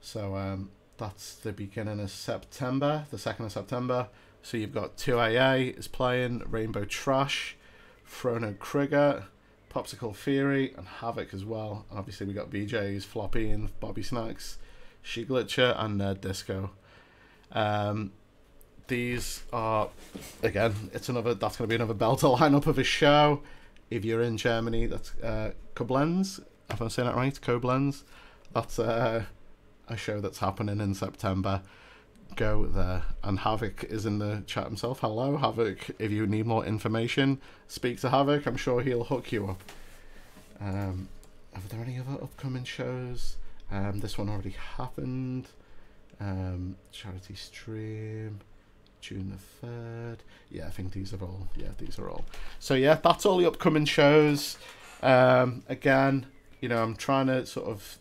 So that's the beginning of September, the 2nd of September. So you've got 2AA is playing, Rainbow Trash, Frono Krieger, Popsicle Theory, and Havoc as well. Obviously we got BJ's, Floppy, and Bobby Snacks, She Glitcher, and Nerd Disco. These are, again, that's going to be another belter lineup of a show. If you're in Germany, that's Koblenz, if I'm saying that right, Koblenz. That's a show that's happening in September. Go there. And Havoc is in the chat himself. Hello, Havoc. If you need more information, speak to Havoc. I'm sure he'll hook you up. Are there any other upcoming shows? This one already happened. Charity Stream, June the 3rd. Yeah, I think these are all. Yeah, these are all. So yeah, that's all the upcoming shows. Again, you know, I'm trying to sort of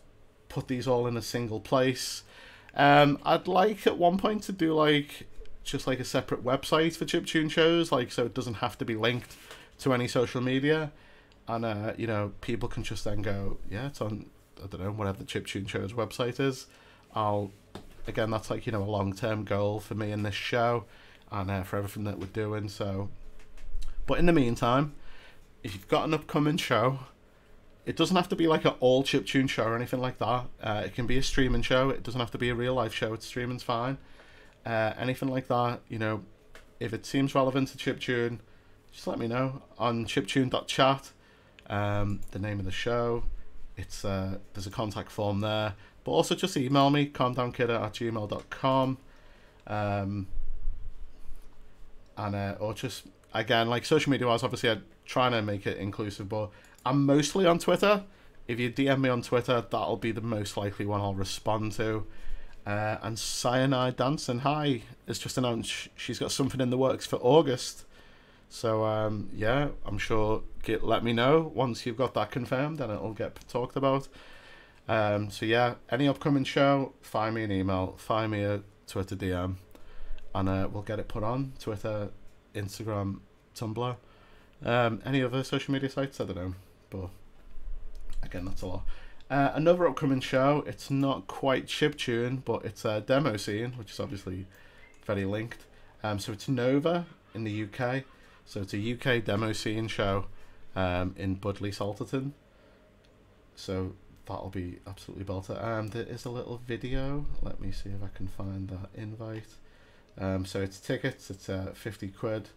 put these all in a single place. I'd like at one point to do like just like a separate website for chiptune shows, like so it doesn't have to be linked to any social media, and you know, people can just then go, yeah, it's on, I don't know, whatever the chiptune show's website is. Again, that's like, you know, a long-term goal for me in this show and for everything that we're doing. So, but in the meantime, if you've got an upcoming show, it doesn't have to be like an all chiptune show or anything like that. It can be a streaming show. It doesn't have to be a real life show. It's streaming's fine. Anything like that, you know, if it seems relevant to chiptune, just let me know on chiptune.chat. The name of the show. It's there's a contact form there, but also just email me, CalmDownKidder@gmail.com. Or just, again, like social media wise, obviously I'm trying to make it inclusive, but I'm mostly on Twitter. If you DM me on Twitter, that'll be the most likely one I'll respond to. And Cyanide Dancing Hi has just announced she's got something in the works for August. So yeah, I'm sure, let me know once you've got that confirmed and it'll get talked about. So yeah, any upcoming show, find me an email, find me a Twitter DM, and we'll get it put on Twitter, Instagram, Tumblr, any other social media sites, I don't know, but again, that's a lot. Another upcoming show, it's not quite chiptune, but it's a demo scene, which is obviously very linked. So it's Nova in the UK. So it's a UK demo scene show in Budley Salterton. So that'll be absolutely belter. There is a little video. Let me see if I can find that invite. So it's tickets. It's 50 quid.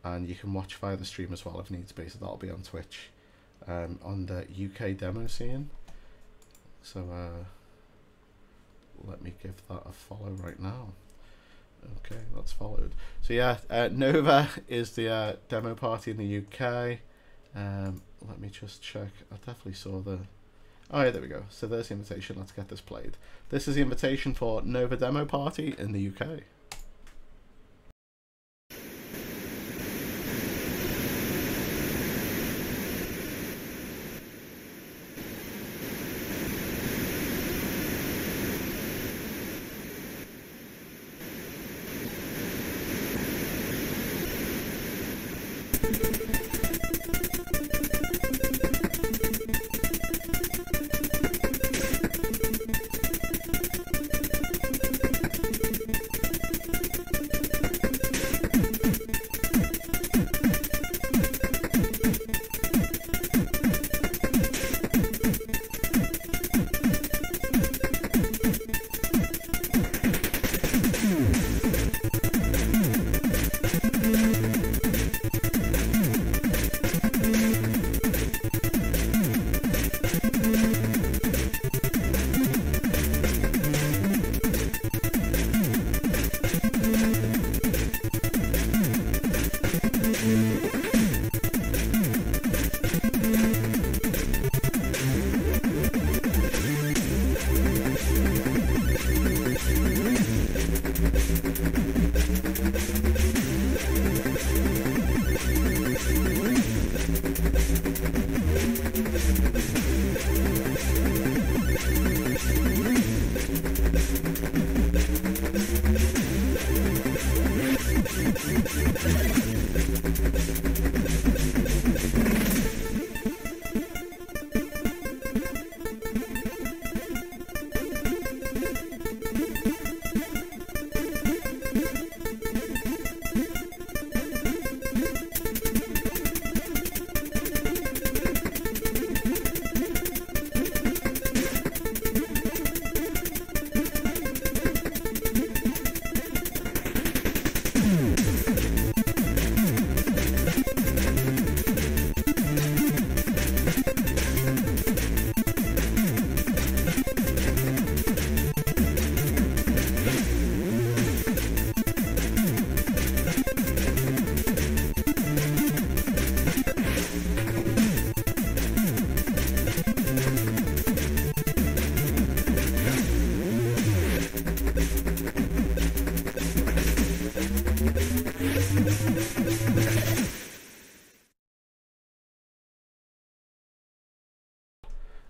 And you can watch via the stream as well if needs be. So that'll be on Twitch. On the UK demo scene. So let me give that a follow right now. Okay, that's followed. So yeah, Nova is the Demoparty in the UK. Let me just check. I definitely saw the... Oh yeah, there we go. So there's the invitation. Let's get this played. This is the invitation for Nova Demoparty in the UK.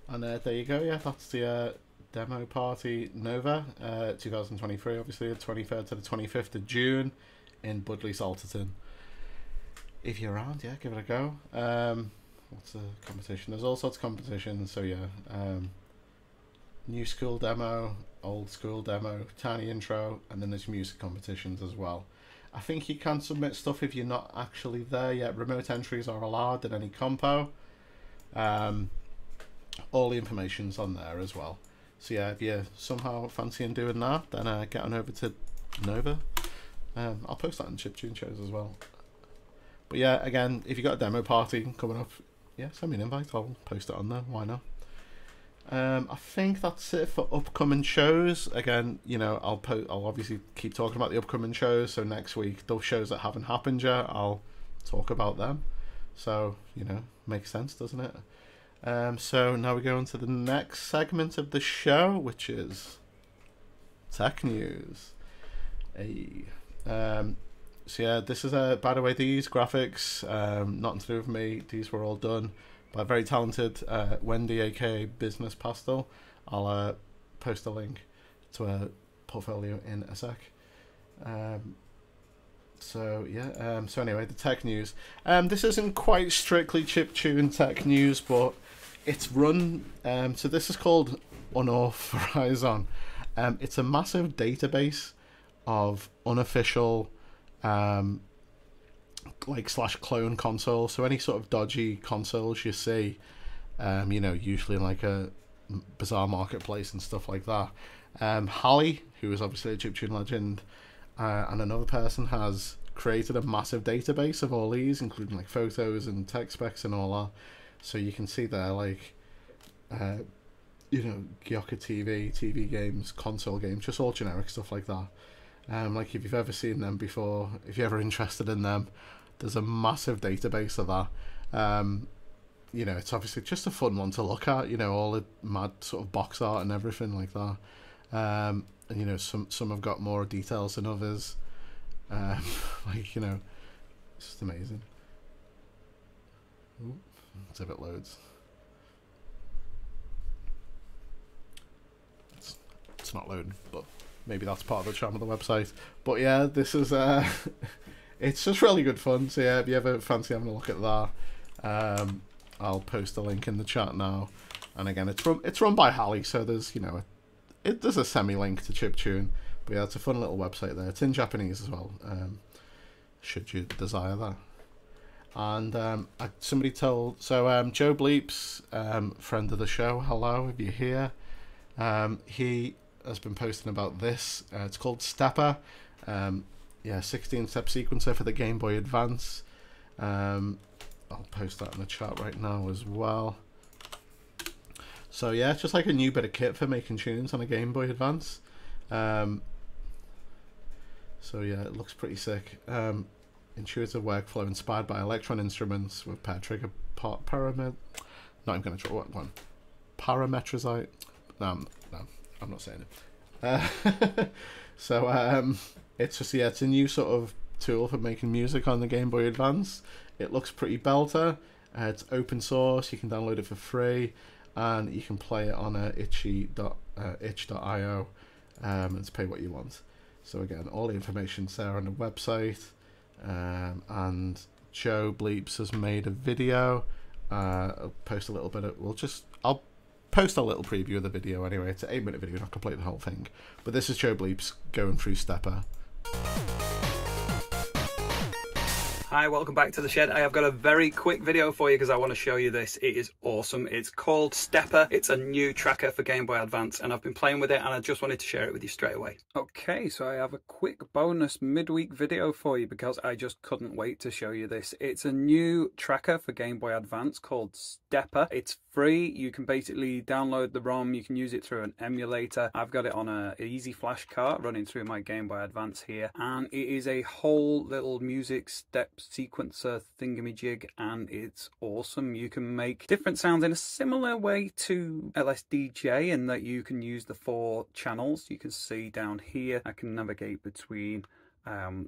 And there you go. Yeah, that's the Demoparty Nova 2023. Obviously, the 23rd to the 25th of June in Budley Salterton. If you're around, yeah, give it a go. What's the competition? There's all sorts of competitions. So yeah, new school demo, old school demo, tiny intro, and then there's music competitions as well. I think you can submit stuff if you're not actually there yet. Remote entries are allowed in any compo. All the information's on there as well. So yeah, if you're somehow fancying doing that, then get on over to Nova. I'll post that in chiptune.chat as well. But yeah, again, if you got a demo party coming up, yeah, send me an invite. I'll post it on there. Why not? I think that's it for upcoming shows. Again, you know, I'll obviously keep talking about the upcoming shows. So next week, those shows that haven't happened yet, I'll talk about them. So, you know, makes sense, doesn't it? So now we go on to the next segment of the show, which is tech news. So yeah, this is by the way, these graphics, nothing to do with me. These were all done by a very talented Wendy, aka Business Pastel. I'll post a link to a portfolio in a sec. So yeah, so anyway, the tech news. This isn't quite strictly chiptune tech news, but it's run. So this is called Unauthorizon. It's a massive database of unofficial like / clone consoles. So any sort of dodgy consoles you see, you know, usually in like a bizarre marketplace and stuff like that. Hallie, who is obviously a chiptune legend, and another person has created a massive database of all these, including like photos and tech specs and all that. So you can see there, like, you know, Gyoka TV games, console games, just all generic stuff like that. Like if you've ever seen them before, if you're ever interested in them, there's a massive database of that. You know, it's obviously just a fun one to look at, you know, all the mad sort of box art and everything like that. And you know, some have got more details than others. Like, you know, it's just amazing. Ooh, let's have it loads. It's not loading, but maybe that's part of the charm of the website. But yeah, this is it's just really good fun. So yeah, if you ever fancy having a look at that, I'll post a link in the chat now. And again, it's run by Hallie, so there's, you know, there's a semi-link to chiptune. But yeah, it's a fun little website there. It's in Japanese as well, should you desire that. And somebody told, so Joe Bleeps, friend of the show, hello, if you're here. He has been posting about this. It's called Stepper. Yeah, 16-step sequencer for the Game Boy Advance. I'll post that in the chat right now as well. So yeah, it's just like a new bit of kit for making tunes on a Game Boy Advance. So yeah, it looks pretty sick. Intuitive workflow inspired by Electron instruments with pair trigger not even going to try one. Parametrizite. No, I'm not saying it. So it's just, yeah, it's a new sort of tool for making music on the Game Boy Advance. It looks pretty belter. It's open source. You can download it for free, and you can play it on itch.io and pay what you want. So again, all the information's there on the website. And Joe Bleeps has made a video. I'll post a little bit of, I'll post a little preview of the video anyway. It's an 8-minute video, not complete the whole thing. But this is Joe Bleeps going through Stepper. Hi, welcome back to the shed. I have got a very quick video for you because I want to show you this. It is awesome. It's called Stepper. It's a new tracker for Game Boy Advance, and I've been playing with it, and I just wanted to share it with you straight away. Okay, so I have a quick bonus midweek video for you because I just couldn't wait to show you this. It's a new tracker for Game Boy Advance called Stepper. It's free. You can basically download the ROM. You can use it through an emulator. I've got it on an easy flash cart running through my Game Boy Advance here, and it is a whole little music step sequencer thingamajig, and it's awesome. You can make different sounds in a similar way to LSDJ in that you can use the 4 channels. You can see down here I can navigate between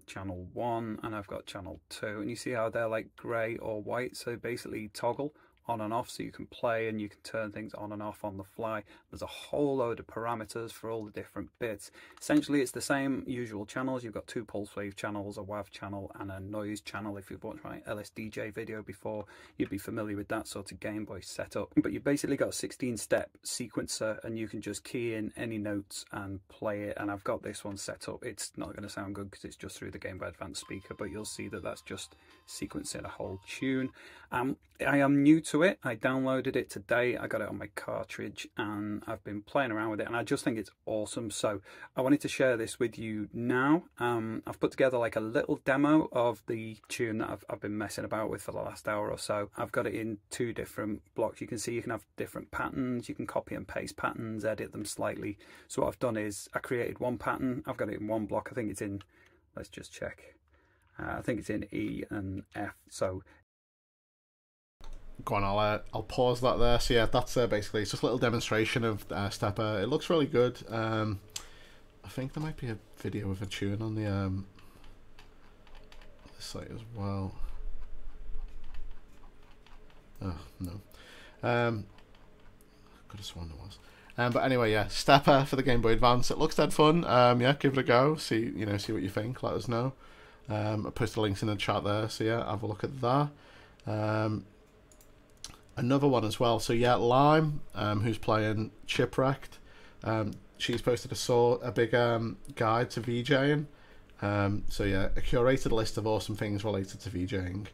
channel 1 and I've got channel 2, and you see how they're like grey or white, so basically toggle on and off, so you can play and you can turn things on and off on the fly. There's a whole load of parameters for all the different bits. Essentially it's the same usual channels. You've got 2 pulse wave channels, a WAV channel and a noise channel. If you've watched my LSDJ video before, you'd be familiar with that sort of Game Boy setup. But you've basically got a 16-step sequencer and you can just key in any notes and play it. And I've got this one set up. It's not going to sound good because it's just through the Game Boy Advance speaker, but you'll see that that's just sequencing a whole tune. I am new to it. I downloaded it today. I got it on my cartridge and I've been playing around with it and I just think it's awesome. So I wanted to share this with you now. I've put together like a little demo of the tune that I've been messing about with for the last hour or so. I've got it in 2 different blocks. You can see you can have different patterns. You can copy and paste patterns, edit them slightly. So what I've done is I created one pattern. I've got it in one block. I think it's in, let's just check. I think it's in E and F. So go on, I'll pause that there. So yeah, that's basically it's just a little demonstration of Stepper. It looks really good. I think there might be a video of a tune on the site as well. Oh no, could have sworn there was. But anyway, yeah, Stepper for the Game Boy Advance. It looks dead fun. Yeah, give it a go. See what you think. Let us know. I posted links in the chat there. So yeah, have a look at that. Another one as well. So yeah, Lime, who's playing Chipwrecked. She's posted a big guide to VJing. So yeah, a curated list of awesome things related to VJing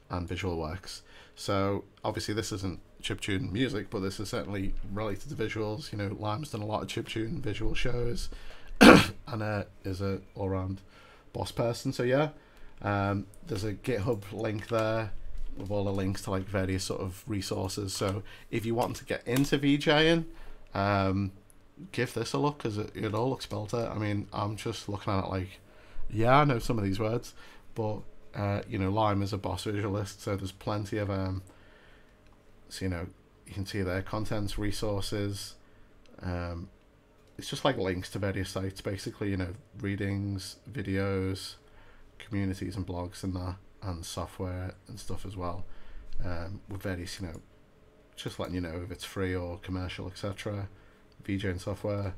and visual works. So obviously this isn't chiptune music, but this is certainly related to visuals. You know, Lime's done a lot of chiptune visual shows and is a all-round boss person. So yeah, there's a GitHub link there with all the links to like various sort of resources. So if you want to get into VJing, give this a look because it all looks belter. I mean, I'm just looking at it like, yeah, I know some of these words, but you know, Lime is a boss visualist, so there's plenty of so you know, you can see their contents, resources. It's just like links to various sites, basically, you know, readings, videos, communities and blogs and that, and software and stuff as well, with various, you know, just letting you know if it's free or commercial, etc. VJing software,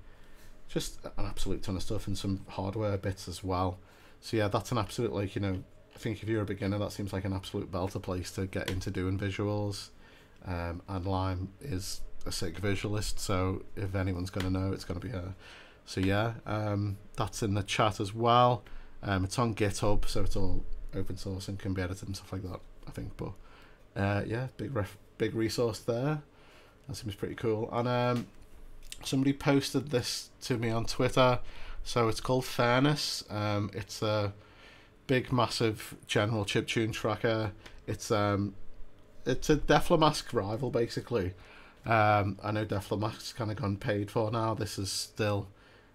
just an absolute ton of stuff, and some hardware bits as well. So yeah, that's an absolute, like, you know, I think if you're a beginner, that seems like an absolute belter place to get into doing visuals. And Lime is a sick visualist, so if anyone's going to know, it's going to be her. So yeah, that's in the chat as well. It's on GitHub, so it's all open source and can be edited and stuff like that, I think. But yeah, big resource there. That seems pretty cool. And somebody posted this to me on Twitter. So it's called Fairness. It's a big, massive general chiptune tracker. It's a Deflamask rival, basically. I know Deflamask's kind of gone paid for now. This is still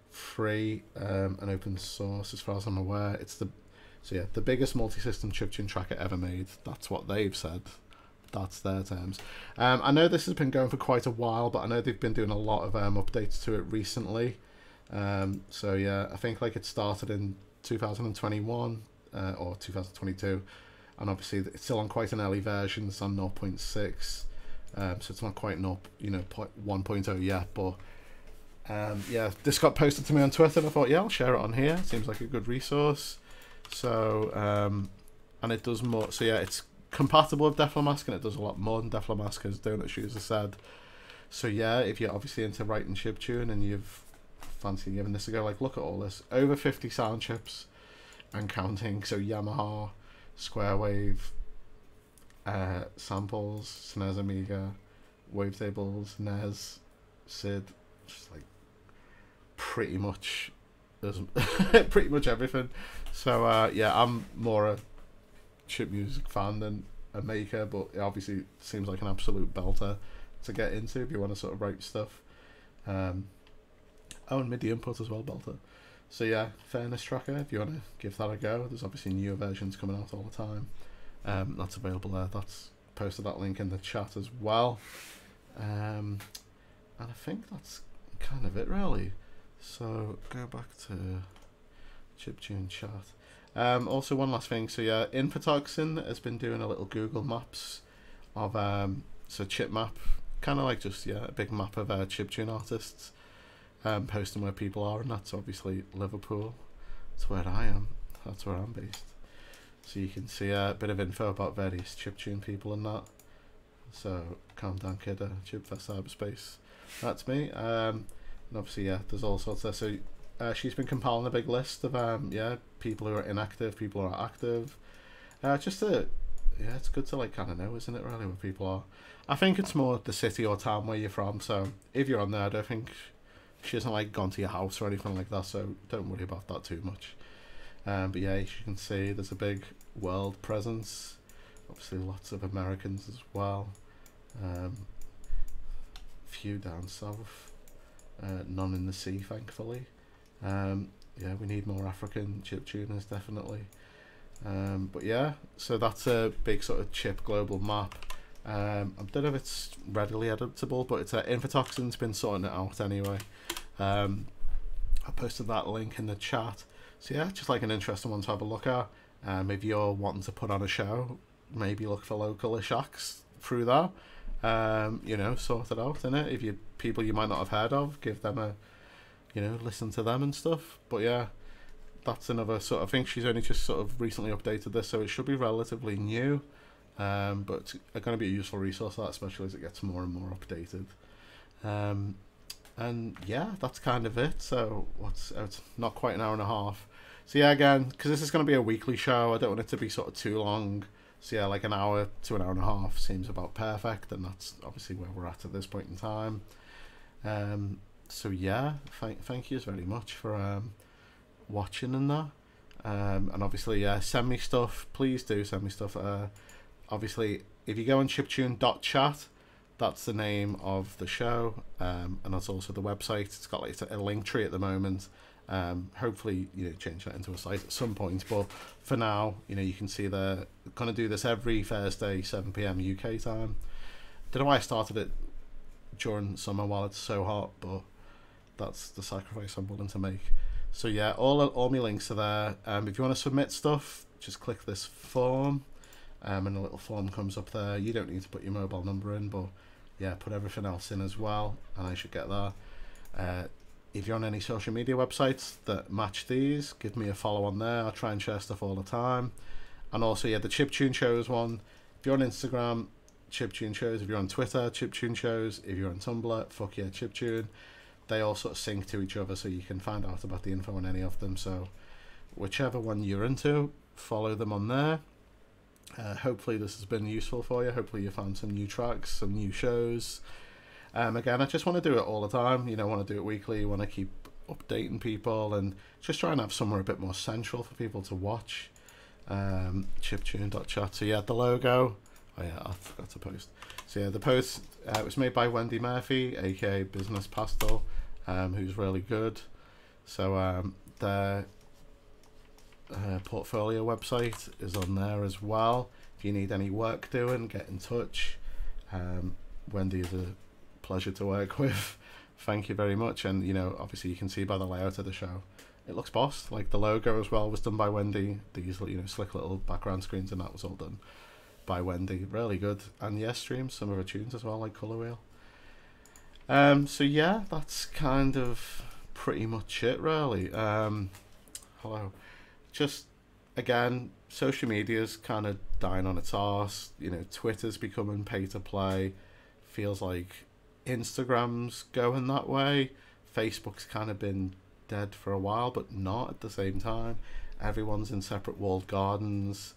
free and open source as far as I'm aware. It's the biggest multi-system chiptune tracker ever made. That's what they've said. That's their terms. I know this has been going for quite a while, but I know they've been doing a lot of updates to it recently. So yeah, I think like it started in 2021 or 2022, and obviously it's still on quite an early version. It's on 0.6, so it's not quite 1.0 yet, but yeah, this got posted to me on Twitter and I thought, yeah, I'll share it on here. It seems like a good resource. So and it does more. So yeah, it's compatible with Deflamask, and it does a lot more than Deflamask, as DonutShoes has said. So yeah, if you're obviously into writing chiptune and you've fancy giving this a go, like, look at all this. Over 50 sound chips and counting. So Yamaha, Square Wave, samples, SNES Amiga, wavetables, NES, SID, just like pretty much pretty much everything. So yeah, I'm more a chip music fan than a maker, but it obviously seems like an absolute belter to get into if you want to sort of write stuff. Oh, and MIDI input as well, belter. So yeah, Fairness Tracker, if you want to give that a go. There's obviously newer versions coming out all the time. That's available there. That's posted that link in the chat as well. And I think that's kind of it really. So go back to chiptune.chat. Also one last thing. So yeah, Infotoxin has been doing a little Google Maps of So ChipMap, kind of like just a big map of chiptune artists, posting where people are, and that's obviously Liverpool. That's where I am. That's where I'm based. So you can see a bit of info about various chiptune people and that. So CalmDownKidder, Chipfest Cyberspace, that's me. And obviously there's all sorts there. So she's been compiling a big list of people who are inactive, people who are active. Just to it's good to like kind of know, isn't it, really, where people are. I think it's more the city or town where you're from. So if you're on there, I don't think she hasn't like gone to your house or anything like that. So don't worry about that too much. But yeah, as you can see, there's a big world presence. Obviously, lots of Americans as well. Few down south. None in the sea, thankfully. Yeah, we need more African chiptuners, definitely. But yeah, so that's a big sort of chip global map. I don't know if it's readily editable, but it's Infotoxin's been sorting it out anyway. I posted that link in the chat. So yeah, just like an interesting one to have a look at. If you're wanting to put on a show, maybe look for local-ish acts through that. You know, sort it out, innit? If you people you might not have heard of, give them a, you know, listen to them and stuff. But yeah, that's another sort of, I think she's only just sort of recently updated this, so it should be relatively new. But it's going to be a useful resource, that, especially as it gets more and more updated. And yeah, that's kind of it. So it's not quite an hour and a half. So yeah, again, because this is going to be a weekly show, I don't want it to be sort of too long. So yeah, like an hour to an hour and a half seems about perfect, and that's obviously where we're at this point in time. So yeah, thank you very much for watching and that. And obviously, send me stuff. Please do send me stuff. Obviously, if you go on chiptune.chat, that's the name of the show, and that's also the website. It's got like a link tree at the moment. Hopefully, you know, change that into a site at some point, but for now, you know, you can see they're gonna do this every Thursday, 7 PM UK time. Don't know why I started it during summer while it's so hot, but that's the sacrifice I'm willing to make. So yeah, all my links are there. If you want to submit stuff, just click this form, and a little form comes up there. You don't need to put your mobile number in, but yeah, put everything else in as well, and I should get that. If you're on any social media websites that match these, give me a follow on there. I try and share stuff all the time. And also, yeah, the Chiptune Shows one. If you're on Instagram, Chiptune Shows. If you're on Twitter, Chiptune Shows. If you're on Tumblr, fuck yeah, Chiptune. They all sort of sync to each other, so you can find out about the info on any of them. So whichever one you're into, follow them on there. Hopefully this has been useful for you. Hopefully you found some new tracks, some new shows. Again, I just want to do it all the time. You know, I want to do it weekly. Want to keep updating people and just try and have somewhere a bit more central for people to watch. Chiptune.chat. So yeah, the logo. Oh yeah, I forgot to post. So yeah, the post was made by Wendy Murphy, aka Business Pastel, who's really good. So their portfolio website is on there as well. If you need any work doing, get in touch. Wendy is a pleasure to work with. Thank you very much. And you know, obviously you can see by the layout of the show, it looks boss. Like the logo as well was done by Wendy. These, you know, slick little background screens and that was all done by Wendy. Really good. And yes, streams some of her tunes as well, like Colour Wheel. So yeah, that's kind of pretty much it, really. Hello. Just again, social media's kind of dying on its arse. You know, Twitter's becoming pay to play. Feels like Instagram's going that way. Facebook's kind of been dead for a while, but not at the same time. Everyone's in separate walled gardens.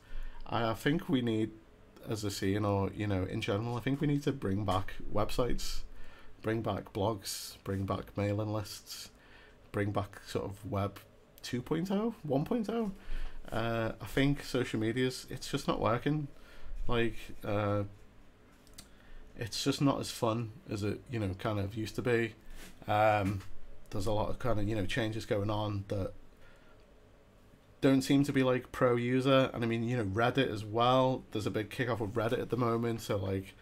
I think we need, as a scene, or you know, in general, I think we need to bring back websites, bring back blogs, bring back mailing lists, bring back sort of web 2.0, 1.0. I think social media's, it's just not working. Like, it's just not as fun as it, you know, kind of used to be. There's a lot of kind of, you know, changes going on that don't seem to be like pro user. And I mean, you know, Reddit as well, there's a big kickoff of Reddit at the moment, so like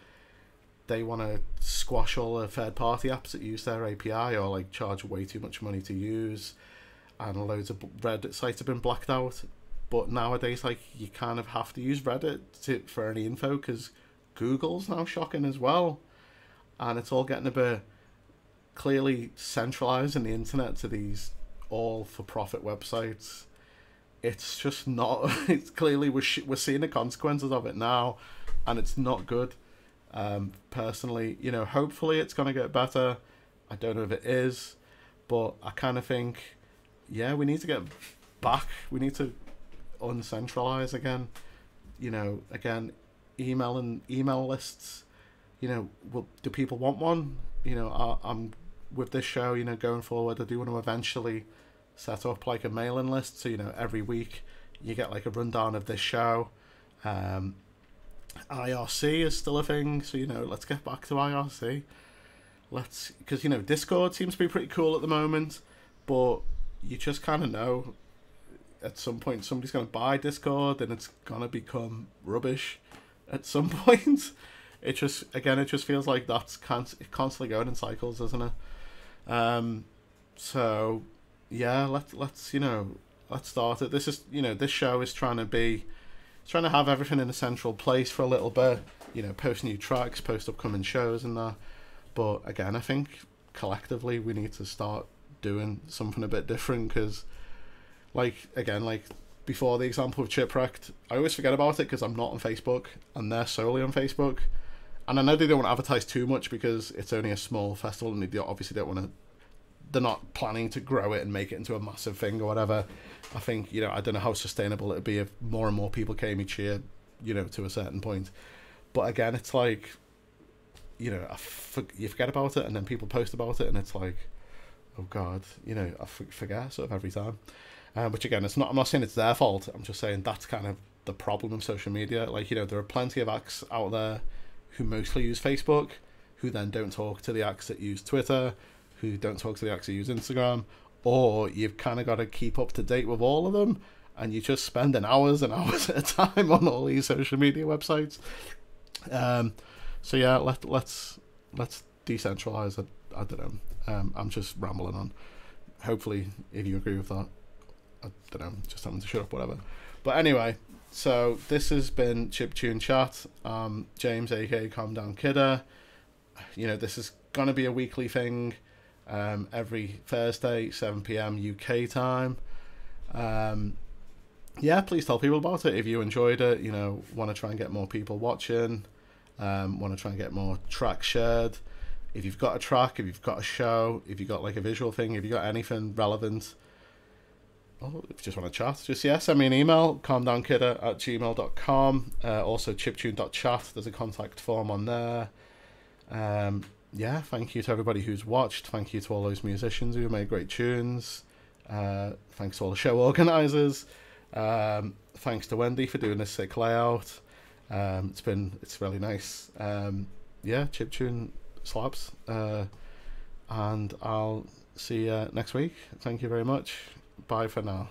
they want to squash all the third party apps that use their API or like charge way too much money to use, and loads of Reddit sites have been blacked out. But nowadays, like, you kind of have to use Reddit for any info, because Google's now shocking as well, and it's all getting a bit clearly centralizing the internet to these all for profit websites. It's just not. It's clearly we're seeing the consequences of it now, and it's not good. Personally, you know, hopefully it's gonna get better. I don't know if it is, but I kind of think, yeah, we need to get back. We need to uncentralize again. You know, again, email lists. You know, do people want one? You know, I'm with this show. You know, going forward, I do want to eventually set up like a mailing list. So you know, every week you get like a rundown of this show. IRC is still a thing, so you know, let's get back to IRC. Because you know, Discord seems to be pretty cool at the moment, but you just kind of know at some point somebody's going to buy Discord and it's going to become rubbish at some point. It just feels like that's constantly going in cycles, isn't it? So yeah, let's you know, let's start it. This is, you know, this show is trying to have everything in a central place for a little bit, you know, post new tracks, post upcoming shows and that. But again, I think collectively we need to start doing something a bit different, because like before the example of Chipwrecked, I always forget about it because I'm not on Facebook and they're solely on Facebook, and I know they don't want to advertise too much because it's only a small festival and they obviously don't want to, they're not planning to grow it and make it into a massive thing or whatever. I think, you know, I don't know how sustainable it'd be if more and more people came each year, you know, to a certain point. But again, it's like, you know, you forget about it and then people post about it and it's like, oh God, you know, I forget sort of every time. Which again, I'm not saying it's their fault. I'm just saying that's kind of the problem of social media. Like, you know, there are plenty of acts out there who mostly use Facebook, who then don't talk to the acts that use Twitter, who don't talk to the acts that use Instagram, or you've kind of got to keep up to date with all of them, and you're just spending hours and hours at a time on all these social media websites. So yeah, let's decentralize it. I don't know. I'm just rambling on. Hopefully, if you agree with that, I don't know, just having to shut up, whatever. But anyway, so this has been chiptune.chat. James, aka CalmDownKidder. You know, this is gonna be a weekly thing. Every Thursday, 7 PM UK time. Yeah, please tell people about it if you enjoyed it. You know, want to try and get more people watching. Want to try and get more tracks shared. If you've got a track, if you've got a show, if you've got like a visual thing, if you've got anything relevant, or if you just want to chat, just send me an email, CalmDownKidder@gmail.com. Also chiptune.chat, there's a contact form on there. Yeah, thank you to everybody who's watched. Thank you to all those musicians who made great tunes. Thanks to all the show organisers. Thanks to Wendy for doing this sick layout. It's really nice. Yeah, chiptune slaps. And I'll see you next week. Thank you very much. Bye for now.